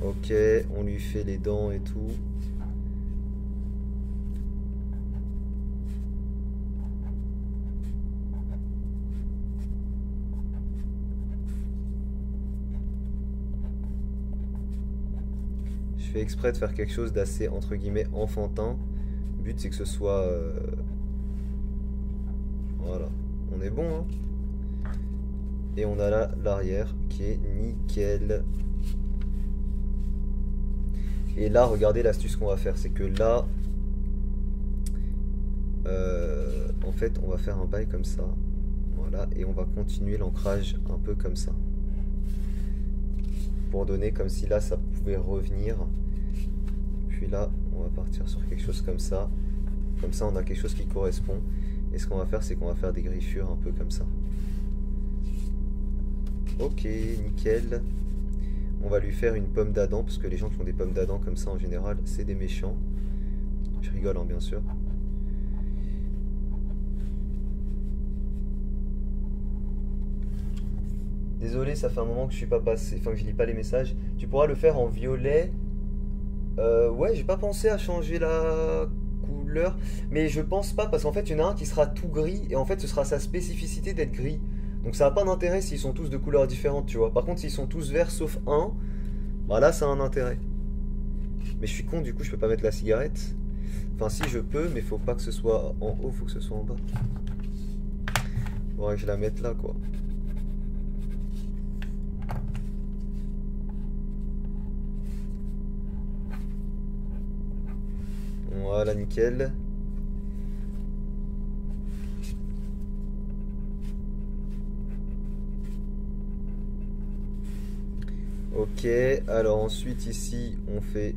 Ok, on lui fait les dents et tout. Je fais exprès de faire quelque chose d'assez, entre guillemets, enfantin. Le but, c'est que ce soit... Voilà, on est bon, hein. Et on a là l'arrière qui est nickel. Et là, regardez l'astuce qu'on va faire, c'est que là, en fait, on va faire un bail comme ça, voilà, et on va continuer l'ancrage un peu comme ça, pour donner comme si là, ça pouvait revenir. Puis là, on va partir sur quelque chose comme ça, on a quelque chose qui correspond. Et ce qu'on va faire, c'est qu'on va faire des griffures un peu comme ça. Ok, nickel. On va lui faire une pomme d'Adam, parce que les gens qui font des pommes d'Adam comme ça en général, c'est des méchants. Je rigole, hein, bien sûr. Désolé, ça fait un moment que je suis pas passé, enfin que je lis pas les messages. Tu pourras le faire en violet. Ouais, j'ai pas pensé à changer la couleur, mais je pense pas, parce qu'en fait, il y en a un qui sera tout gris, et en fait, ce sera sa spécificité d'être gris. Donc ça n'a pas d'intérêt s'ils sont tous de couleurs différentes, tu vois. Par contre, s'ils sont tous verts sauf un, bah là, ça a un intérêt. Mais je suis con, du coup, je peux pas mettre la cigarette. Enfin, si, je peux, mais faut pas que ce soit en haut, faut que ce soit en bas. Faudrait que je la mette là, quoi. Voilà, nickel. Ok, alors ensuite ici on fait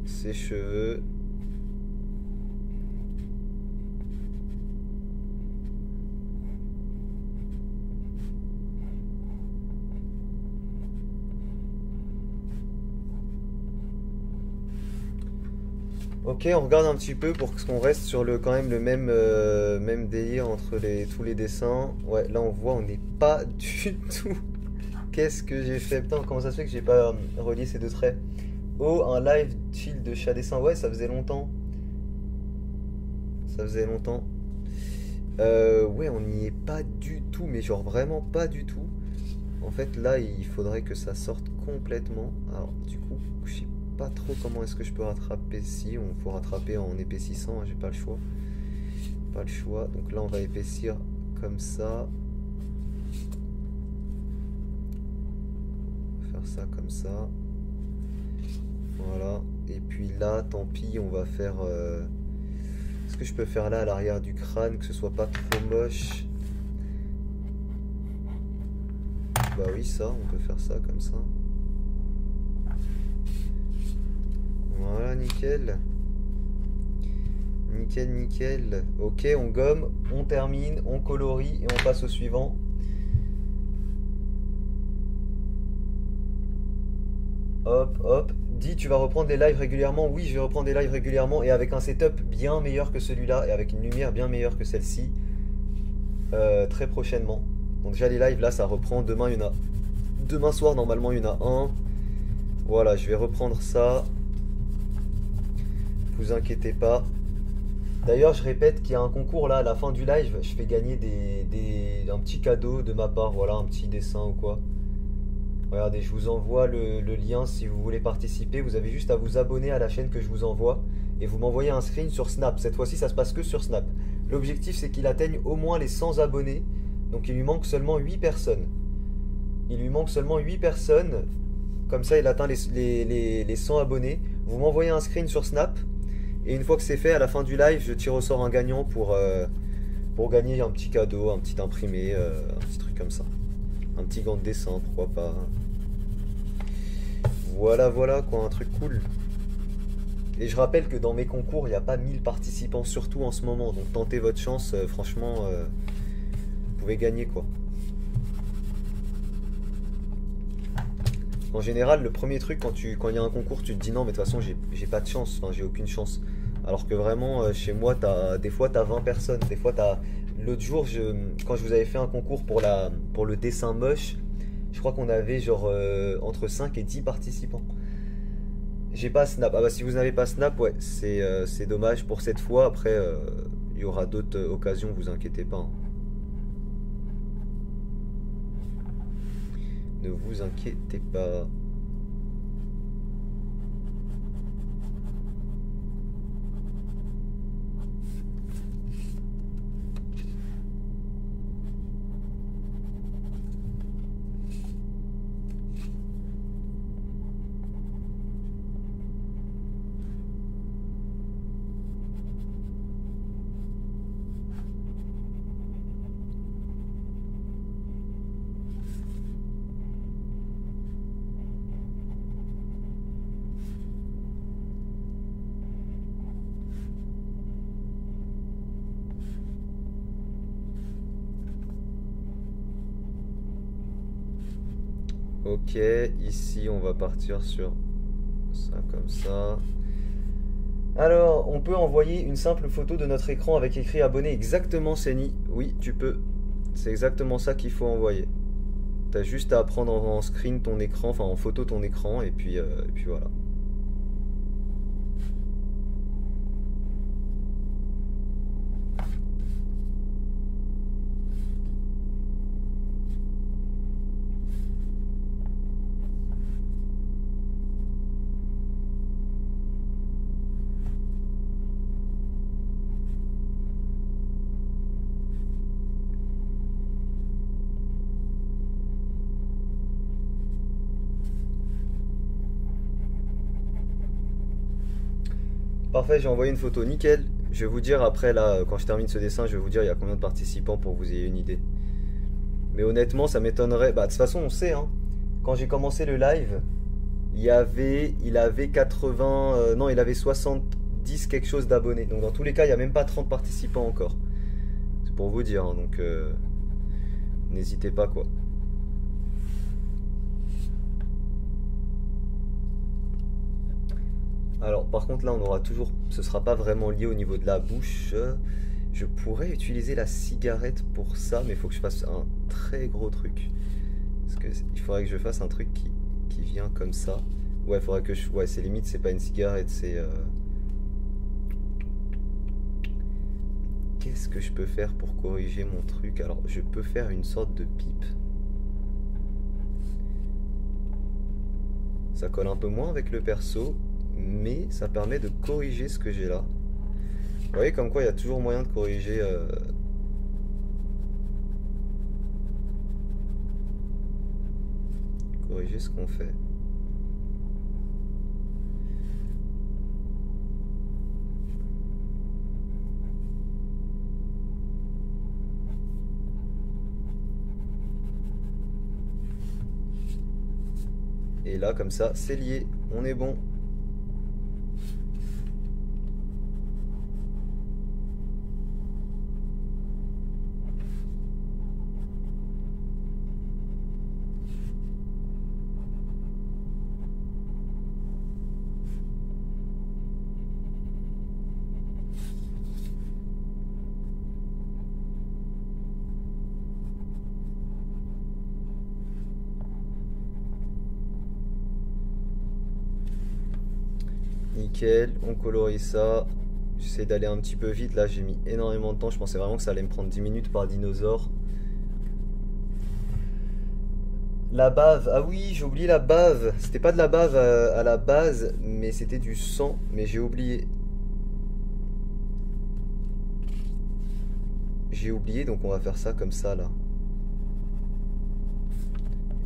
ses cheveux. Ok, on regarde un petit peu pour qu'on reste sur le quand même le même, même délire entre tous les dessins. Ouais, là on voit on n'est pas du tout. Qu'est-ce que j'ai fait? Putain, comment ça se fait que j'ai pas relié ces deux traits? Oh, un live chill de chat dessin. Ouais, ça faisait longtemps. Ça faisait longtemps. Ouais, on n'y est pas du tout, mais genre vraiment pas du tout. En fait, là, il faudrait que ça sorte complètement. Alors, du coup, je sais pas trop comment est-ce que je peux rattraper. Si, on faut rattraper en épaississant, hein, j'ai pas le choix. Pas le choix. Donc là, on va épaissir comme ça. Faire ça comme ça. Voilà. Et puis là, tant pis, on va faire... ce que je peux faire là à l'arrière du crâne, que ce soit pas trop moche. Bah oui, ça, on peut faire ça comme ça. Voilà, nickel. Nickel, nickel. Ok, on gomme, on termine, on colorie et on passe au suivant. Hop, hop. Dis, tu vas reprendre les lives régulièrement? Oui, je vais reprendre des lives régulièrement et avec un setup bien meilleur que celui-là et avec une lumière bien meilleure que celle-ci. Très prochainement. Donc déjà les lives là ça reprend, demain il y en a. Demain soir normalement il y en a un. Voilà, je vais reprendre ça. Vous inquiétez pas. D'ailleurs je répète qu'il y a un concours là à la fin du live. Je fais gagner un petit cadeau de ma part, voilà, un petit dessin ou quoi. Regardez, je vous envoie le lien si vous voulez participer. Vous avez juste à vous abonner à la chaîne que je vous envoie. Et vous m'envoyez un screen sur Snap. Cette fois-ci ça se passe que sur Snap. L'objectif c'est qu'il atteigne au moins les 100 abonnés. Donc il lui manque seulement 8 personnes. Il lui manque seulement 8 personnes. Comme ça il atteint les 100 abonnés. Vous m'envoyez un screen sur Snap. Et une fois que c'est fait, à la fin du live, je tire au sort un gagnant pour gagner un petit cadeau, un petit imprimé, un petit truc comme ça. Un petit gant de dessin, pourquoi pas. Voilà, voilà quoi, un truc cool. Et je rappelle que dans mes concours, il n'y a pas 1000 participants, surtout en ce moment. Donc tentez votre chance, franchement, vous pouvez gagner quoi. En général, le premier truc, quand il y a un concours, tu te dis non, mais de toute façon, j'ai pas de chance, enfin, j'ai aucune chance. Alors que vraiment, chez moi, des fois, t'as 20 personnes. Des fois, l'autre jour, quand je vous avais fait un concours pour le dessin moche, je crois qu'on avait genre entre 5 et 10 participants. J'ai pas Snap. Ah bah, si vous n'avez pas Snap, ouais, c'est dommage pour cette fois. Après, il y aura d'autres occasions, vous inquiétez pas, hein. Ne vous inquiétez pas. Ok, ici on va partir sur ça comme ça. Alors, on peut envoyer une simple photo de notre écran avec écrit abonné. Exactement, Seni. Oui, tu peux. C'est exactement ça qu'il faut envoyer. T'as juste à prendre en screen ton écran, enfin en photo ton écran, et puis voilà. Parfait, j'ai envoyé une photo, nickel. Je vais vous dire après, là, quand je termine ce dessin, je vais vous dire il y a combien de participants pour que vous ayez une idée. Mais honnêtement, ça m'étonnerait. Bah, de toute façon, on sait, hein. quand j'ai commencé le live, il avait 80, non, il avait 70 quelque chose d'abonnés. Donc dans tous les cas, il n'y a même pas 30 participants encore. C'est pour vous dire, hein, donc n'hésitez pas quoi. Alors par contre là on aura toujours, ce sera pas vraiment lié au niveau de la bouche. Je pourrais utiliser la cigarette pour ça, mais il faut que je fasse un très gros truc. Parce que il faudrait que je fasse un truc qui vient comme ça. Ouais, il faudrait que je... Ouais, c'est limite, c'est pas une cigarette, c'est... Qu'est-ce que je peux faire pour corriger mon truc? Alors, je peux faire une sorte de pipe. Ça colle un peu moins avec le perso, mais ça permet de corriger ce que j'ai là. Vous voyez comme quoi il y a toujours moyen de corriger... corriger ce qu'on fait. Et là, comme ça, c'est lié. On est bon. Nickel, on colorie ça. J'essaie d'aller un petit peu vite. Là, j'ai mis énormément de temps. Je pensais vraiment que ça allait me prendre 10 minutes par dinosaure. La bave. Ah oui, j'ai oublié la bave. C'était pas de la bave à la base, mais c'était du sang. Mais j'ai oublié. J'ai oublié, donc on va faire ça comme ça, là.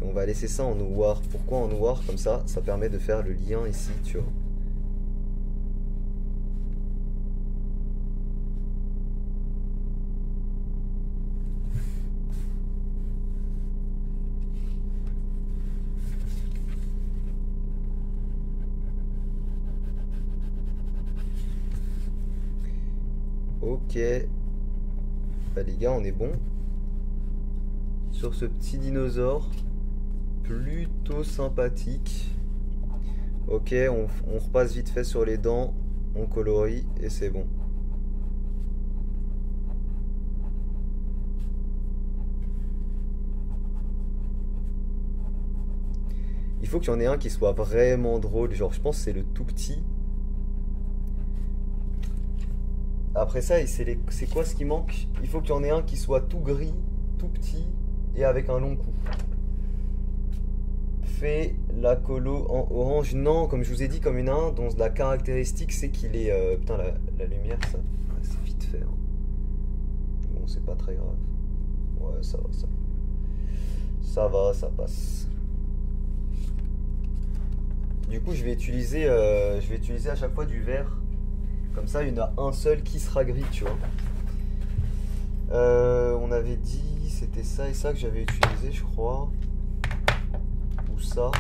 Et on va laisser ça en noir. Pourquoi en noir? Comme ça, ça permet de faire le lien ici, tu vois. Ok, bah les gars, on est bon sur ce petit dinosaure plutôt sympathique. Ok, on repasse vite fait sur les dents, on colorie et c'est bon. Il faut qu'il y en ait un qui soit vraiment drôle, genre je pense que c'est le tout petit. Après ça, c'est quoi ce qui manque? Il faut qu'il y en ait un qui soit tout gris, tout petit et avec un long cou. Fait la colo en orange. Non, comme je vous ai dit, comme une un dont la caractéristique c'est qu'il est... putain, la lumière, ça, ouais, c'est vite fait. Hein. Bon, c'est pas très grave. Ouais, ça va, ça. Ça va, ça passe. Du coup, je vais utiliser à chaque fois du vert. Comme ça, il y en a un seul qui sera gris, tu vois. On avait dit, c'était ça et ça que j'avais utilisé, je crois. Ou ça.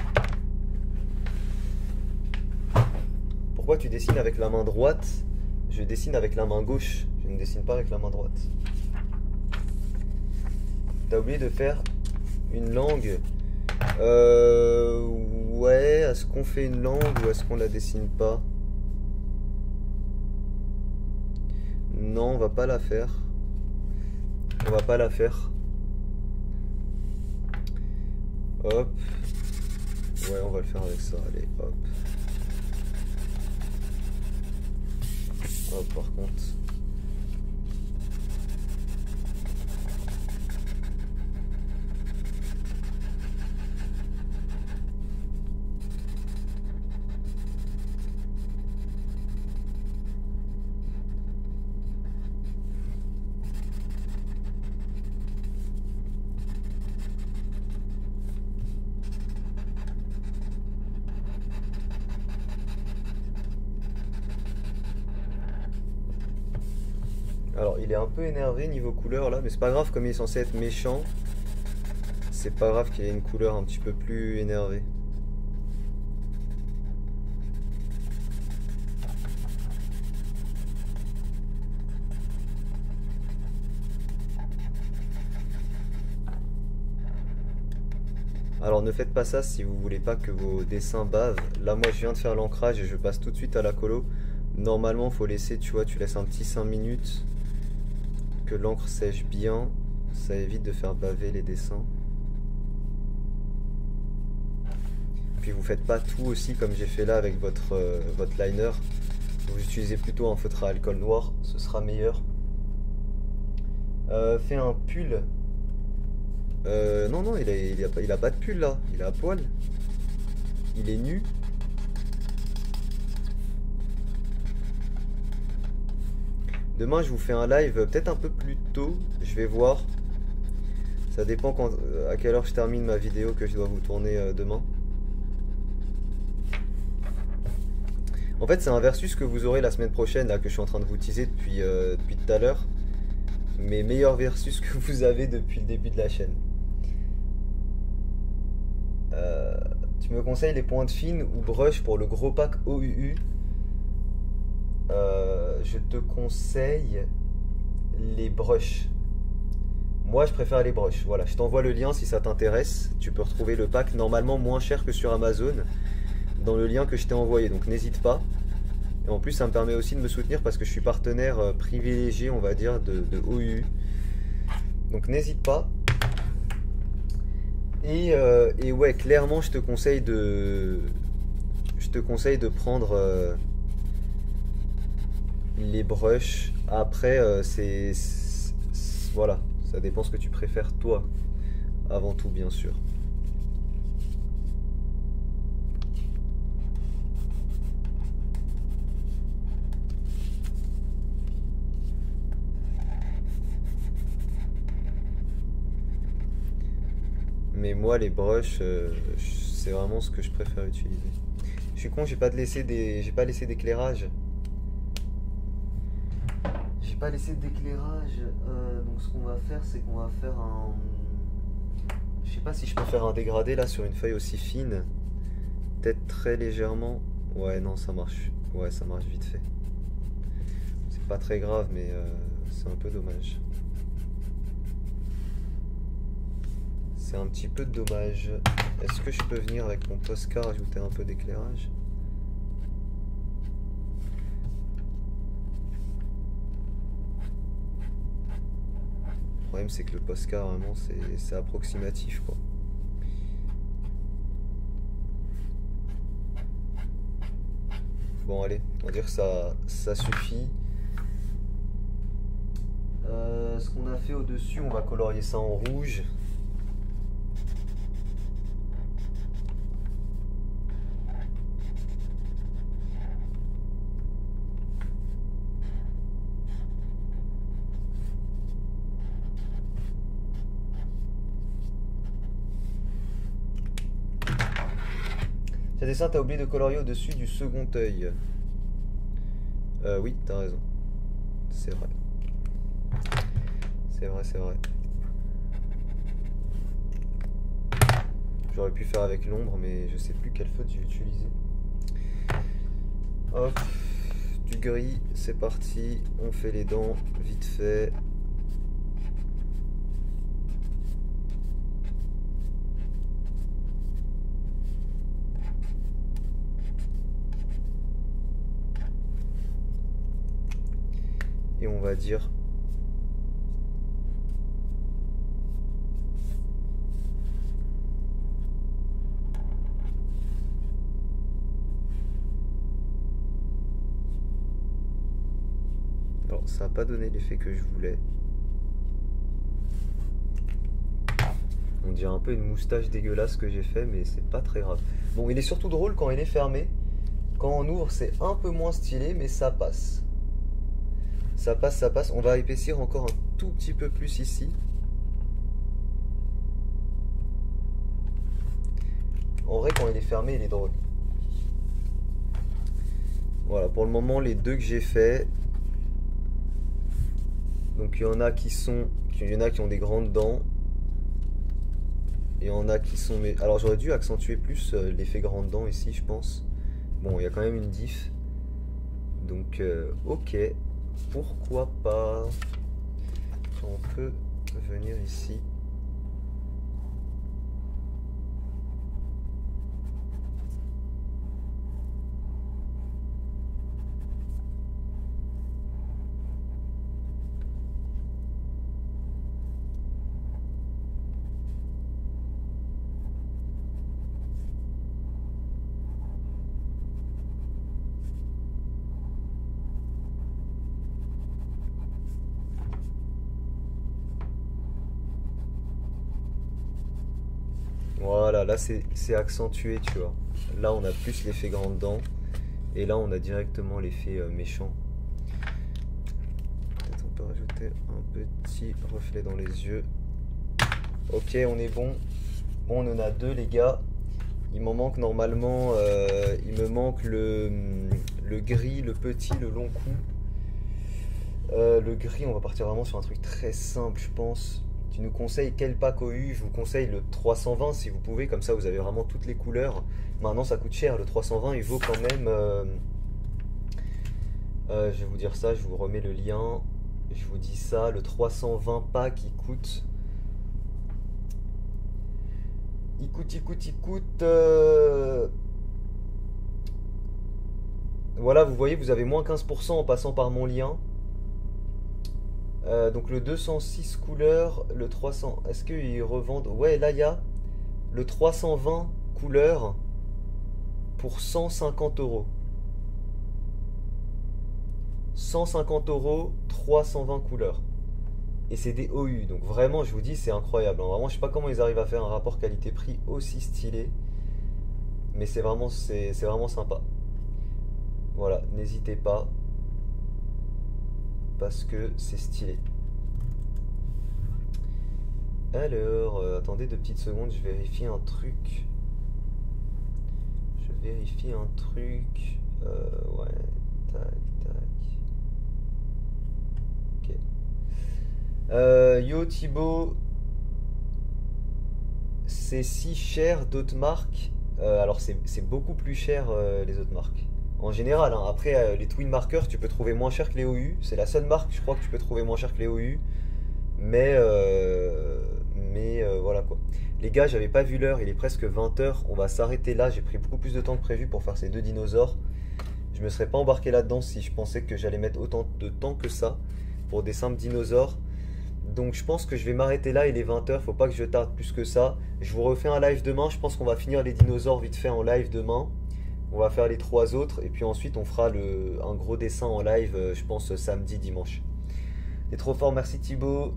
Pourquoi tu dessines avec la main droite? Je dessine avec la main gauche. Je ne dessine pas avec la main droite. T'as oublié de faire une langue. Ouais, est-ce qu'on fait une langue ou est-ce qu'on la dessine pas? Non, on va pas la faire. On va pas la faire. Hop. Ouais, on va le faire avec ça. Allez, hop. Hop, par contre. Alors il est un peu énervé niveau couleur là, mais c'est pas grave, comme il est censé être méchant, c'est pas grave qu'il y ait une couleur un petit peu plus énervée. Alors ne faites pas ça si vous voulez pas que vos dessins bavent. Là moi je viens de faire l'ancrage et je passe tout de suite à la colo. Normalement faut laisser, tu vois, tu laisses un petit 5 minutes que l'encre sèche bien. Ça évite de faire baver les dessins. Puis vous faites pas tout aussi comme j'ai fait là avec votre liner. Vous utilisez plutôt un feutre à alcool noir, ce sera meilleur. Fais un pull. Non, il a pas de pull là, il est à poil. Il est nu. Demain je vous fais un live peut-être un peu plus tôt, je vais voir. Ça dépend à quelle heure je termine ma vidéo que je dois vous tourner demain. En fait c'est un versus que vous aurez la semaine prochaine là, que je suis en train de vous teaser depuis tout à l'heure. Mes meilleurs versus que vous avez depuis le début de la chaîne. Tu me conseilles les pointes fines ou brush pour le gros pack OUU? Je te conseille les brushes. Moi je préfère les brushes. Voilà, je t'envoie le lien si ça t'intéresse. Tu peux retrouver le pack normalement moins cher que sur Amazon dans le lien que je t'ai envoyé, donc n'hésite pas. Et en plus ça me permet aussi de me soutenir parce que je suis partenaire privilégié, on va dire, de OUU. Donc n'hésite pas. Et ouais, clairement je te conseille de prendre les brushes. Après voilà, ça dépend ce que tu préfères toi, avant tout bien sûr. Mais moi les brushes, c'est vraiment ce que je préfère utiliser. Je suis con, j'ai pas laissé d'éclairage. J'ai pas laissé d'éclairage. Donc ce qu'on va faire, c'est qu'on va faire un... Je sais pas si je peux faire un dégradé là sur une feuille aussi fine. Peut-être très légèrement. Ouais non ça marche. Ouais ça marche vite fait. C'est pas très grave mais c'est un peu dommage. C'est un petit peu dommage. Est-ce que je peux venir avec mon Posca ajouter un peu d'éclairage? Le problème c'est que le Posca vraiment c'est approximatif quoi. Bon allez, on va dire que ça suffit. Ce qu'on a fait au-dessus, on va colorier ça en rouge. Ce dessin, t'as oublié de colorier au-dessus du second œil. Oui, t'as raison. C'est vrai. C'est vrai, c'est vrai. J'aurais pu faire avec l'ombre, mais je sais plus quelle feutre j'ai utilisé. Hop, du gris, c'est parti. On fait les dents, vite fait. Et on va dire alors ça n'a pas donné l'effet que je voulais. On dirait un peu une moustache dégueulasse que j'ai fait, mais c'est pas très grave. Bon, il est surtout drôle quand il est fermé. Quand on ouvre, c'est un peu moins stylé, mais ça passe. Ça passe, ça passe. On va épaissir encore un tout petit peu plus ici. En vrai, quand il est fermé, il est drôle. Voilà, pour le moment, les deux que j'ai fait. Donc il y en a qui ont des grandes dents. il y en a qui sont... Alors j'aurais dû accentuer plus l'effet grand dent ici, je pense. Bon, il y a quand même une diff. Donc, ok. Pourquoi pas? On peut venir ici. Voilà, là c'est accentué, tu vois. Là on a plus l'effet grande dent. Et là on a directement l'effet méchant. Peut-être on peut rajouter un petit reflet dans les yeux. Ok, on est bon. Bon, on en a deux, les gars. Il m'en manque normalement... il me manque le gris, le petit, le long cou. Le gris, on va partir vraiment sur un truc très simple, je pense. Tu nous conseilles quel pack OU? Je vous conseille le 320 si vous pouvez, comme ça vous avez vraiment toutes les couleurs. Maintenant ça coûte cher, le 320 il vaut quand même... je vais vous dire ça, je vous remets le lien. Je vous dis ça, le 320 pack il coûte... Il coûte... Voilà, vous voyez, vous avez moins 15% en passant par mon lien. Donc le 206 couleurs, le 300, est-ce qu'ils revendent? Ouais, là il y a le 320 couleurs pour 150 euros. 150 euros, 320 couleurs. Et c'est des OU, donc vraiment je vous dis c'est incroyable. Vraiment je sais pas comment ils arrivent à faire un rapport qualité-prix aussi stylé. Mais c'est vraiment sympa. Voilà, n'hésitez pas. Parce que c'est stylé. Alors, attendez 2 petites secondes, je vérifie un truc. Ouais, tac, tac. Ok. Yo Thibaut, c'est si cher d'autres marques. Alors c'est beaucoup plus cher les autres marques. En général, hein. Après les Twin Markers, tu peux trouver moins cher que les OU. C'est la seule marque, je crois, que tu peux trouver moins cher que les OU. Mais voilà quoi. Les gars, j'avais pas vu l'heure, il est presque 20h. On va s'arrêter là. J'ai pris beaucoup plus de temps que prévu pour faire ces 2 dinosaures. Je me serais pas embarqué là-dedans si je pensais que j'allais mettre autant de temps que ça pour des simples dinosaures. Donc je pense que je vais m'arrêter là, il est 20h, faut pas que je tarde plus que ça. Je vous refais un live demain, je pense qu'on va finir les dinosaures vite fait en live demain. On va faire les 3 autres et puis ensuite on fera un gros dessin en live, je pense samedi, dimanche. T'es trop fort, merci Thibaut.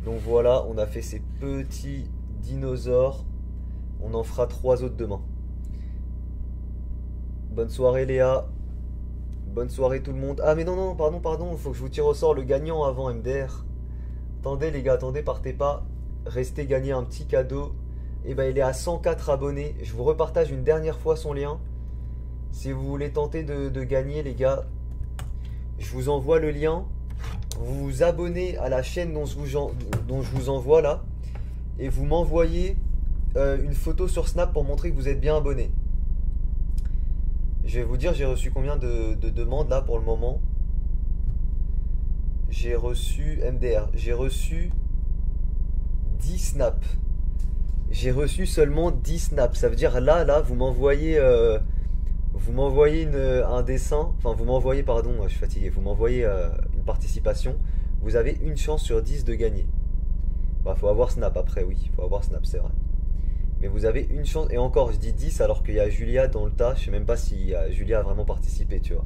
Donc voilà, on a fait ces petits dinosaures. On en fera 3 autres demain. Bonne soirée Léa. Bonne soirée tout le monde. Ah mais non, pardon, il faut que je vous tire au sort le gagnant avant MDR. Attendez les gars, attendez, partez pas. Restez gagner un petit cadeau. Et ben il est à 104 abonnés. Je vous repartage une dernière fois son lien. Si vous voulez tenter de gagner les gars, je vous envoie le lien. Vous vous abonnez à la chaîne dont je vous envoie là. Et vous m'envoyez une photo sur Snap pour montrer que vous êtes bien abonné. Je vais vous dire, j'ai reçu combien de demandes là pour le moment. J'ai reçu MDR. J'ai reçu 10 snaps. J'ai reçu seulement 10 snaps. Ça veut dire là, vous m'envoyez un dessin. Enfin, vous m'envoyez, pardon, je suis fatigué. Vous m'envoyez une participation. Vous avez une chance sur 10 de gagner. Bah, faut avoir snap après, oui. Faut avoir snap, c'est vrai. Mais vous avez une chance. Et encore, je dis 10 alors qu'il y a Julia dans le tas. Je sais même pas si Julia a vraiment participé, tu vois.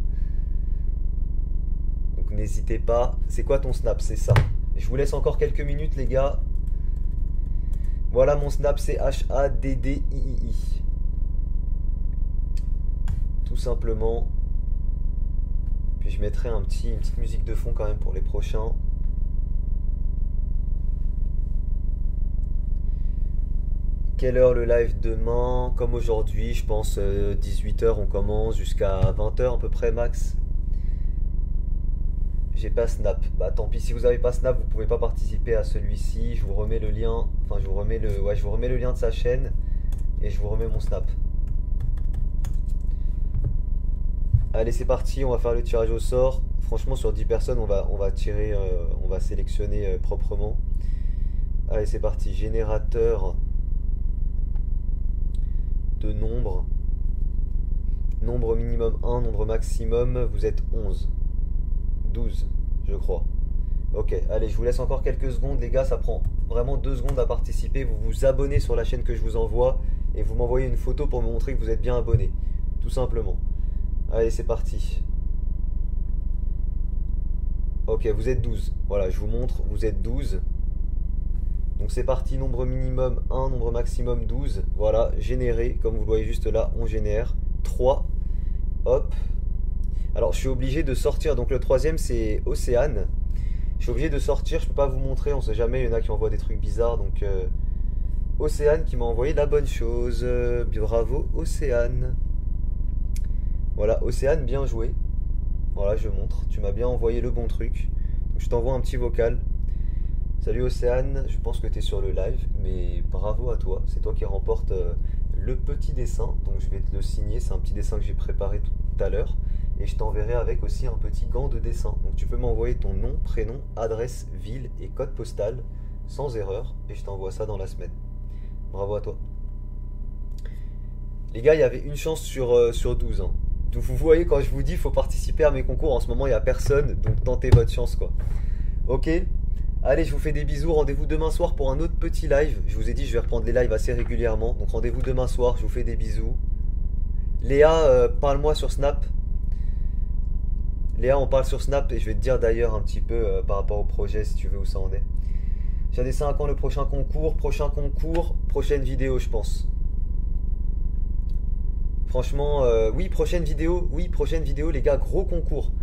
Donc n'hésitez pas. C'est quoi ton snap? C'est ça. Je vous laisse encore quelques minutes, les gars. Voilà mon snap, c'est HADDII. Tout simplement. Puis je mettrai une petite musique de fond quand même pour les prochains. Quelle heure le live demain? Comme aujourd'hui, je pense 18h on commence jusqu'à 20h à peu près max. J'ai pas Snap. Bah tant pis, si vous avez pas Snap, vous pouvez pas participer à celui-ci. Je vous remets le lien. Enfin, je vous remets le lien de sa chaîne. Et je vous remets mon Snap. Allez, c'est parti, on va faire le tirage au sort. Franchement, sur 10 personnes, on va tirer, on va sélectionner proprement. Allez, c'est parti. Générateur de nombre. Nombre minimum 1, nombre maximum, vous êtes 11. 12, je crois. Ok, allez, je vous laisse encore quelques secondes, les gars. Ça prend vraiment 2 secondes à participer. Vous vous abonnez sur la chaîne que je vous envoie. Et vous m'envoyez une photo pour me montrer que vous êtes bien abonné. Tout simplement. Allez, c'est parti. Ok, vous êtes 12. Voilà, je vous montre, vous êtes 12. Donc c'est parti, nombre minimum 1, nombre maximum 12. Voilà, générer, comme vous le voyez juste là, on génère. 3. Hop. Alors je suis obligé de sortir, donc le troisième c'est Océane. Je suis obligé de sortir, je peux pas vous montrer, on sait jamais, il y en a qui envoient des trucs bizarres. Donc Océane qui m'a envoyé la bonne chose. Bravo Océane. Voilà, Océane, bien joué. Voilà, je montre. Tu m'as bien envoyé le bon truc. Donc, je t'envoie un petit vocal. Salut Océane, je pense que tu es sur le live, mais bravo à toi. C'est toi qui remporte le petit dessin. Donc je vais te le signer. C'est un petit dessin que j'ai préparé tout à l'heure. Et je t'enverrai avec aussi un petit gant de dessin. Donc tu peux m'envoyer ton nom, prénom, adresse, ville et code postal sans erreur. Et je t'envoie ça dans la semaine. Bravo à toi. Les gars, il y avait une chance sur 12. Hein. Donc vous voyez, quand je vous dis, il faut participer à mes concours. En ce moment, il n'y a personne. Donc tentez votre chance, quoi. Ok. Allez, je vous fais des bisous. Rendez-vous demain soir pour un autre petit live. Je vous ai dit, je vais reprendre les lives assez régulièrement. Donc rendez-vous demain soir. Je vous fais des bisous. Léa, parle-moi sur Snap. Léa, on parle sur Snap. Et je vais te dire d'ailleurs un petit peu par rapport au projet, si tu veux, où ça en est. J'ai des 5 ans le prochain concours. Prochaine vidéo, je pense. Franchement, oui, prochaine vidéo, les gars, gros concours.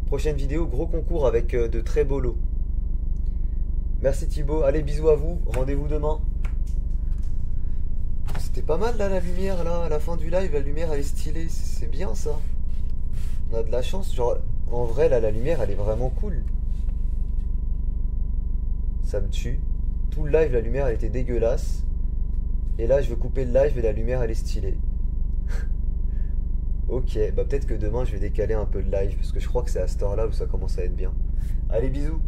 Prochaine vidéo, gros concours avec de très beaux lots. Merci Thibaut, allez, bisous à vous, rendez-vous demain. C'était pas mal là, la lumière, là, à la fin du live, la lumière elle est stylée, c'est bien ça. On a de la chance, genre, en vrai, là, la lumière elle est vraiment cool. Ça me tue. Tout le live, la lumière elle était dégueulasse. Et là, je veux couper le live et la lumière elle est stylée. Ok, bah peut-être que demain je vais décaler un peu le live parce que je crois que c'est à cette heure-là où ça commence à être bien. Allez, bisous.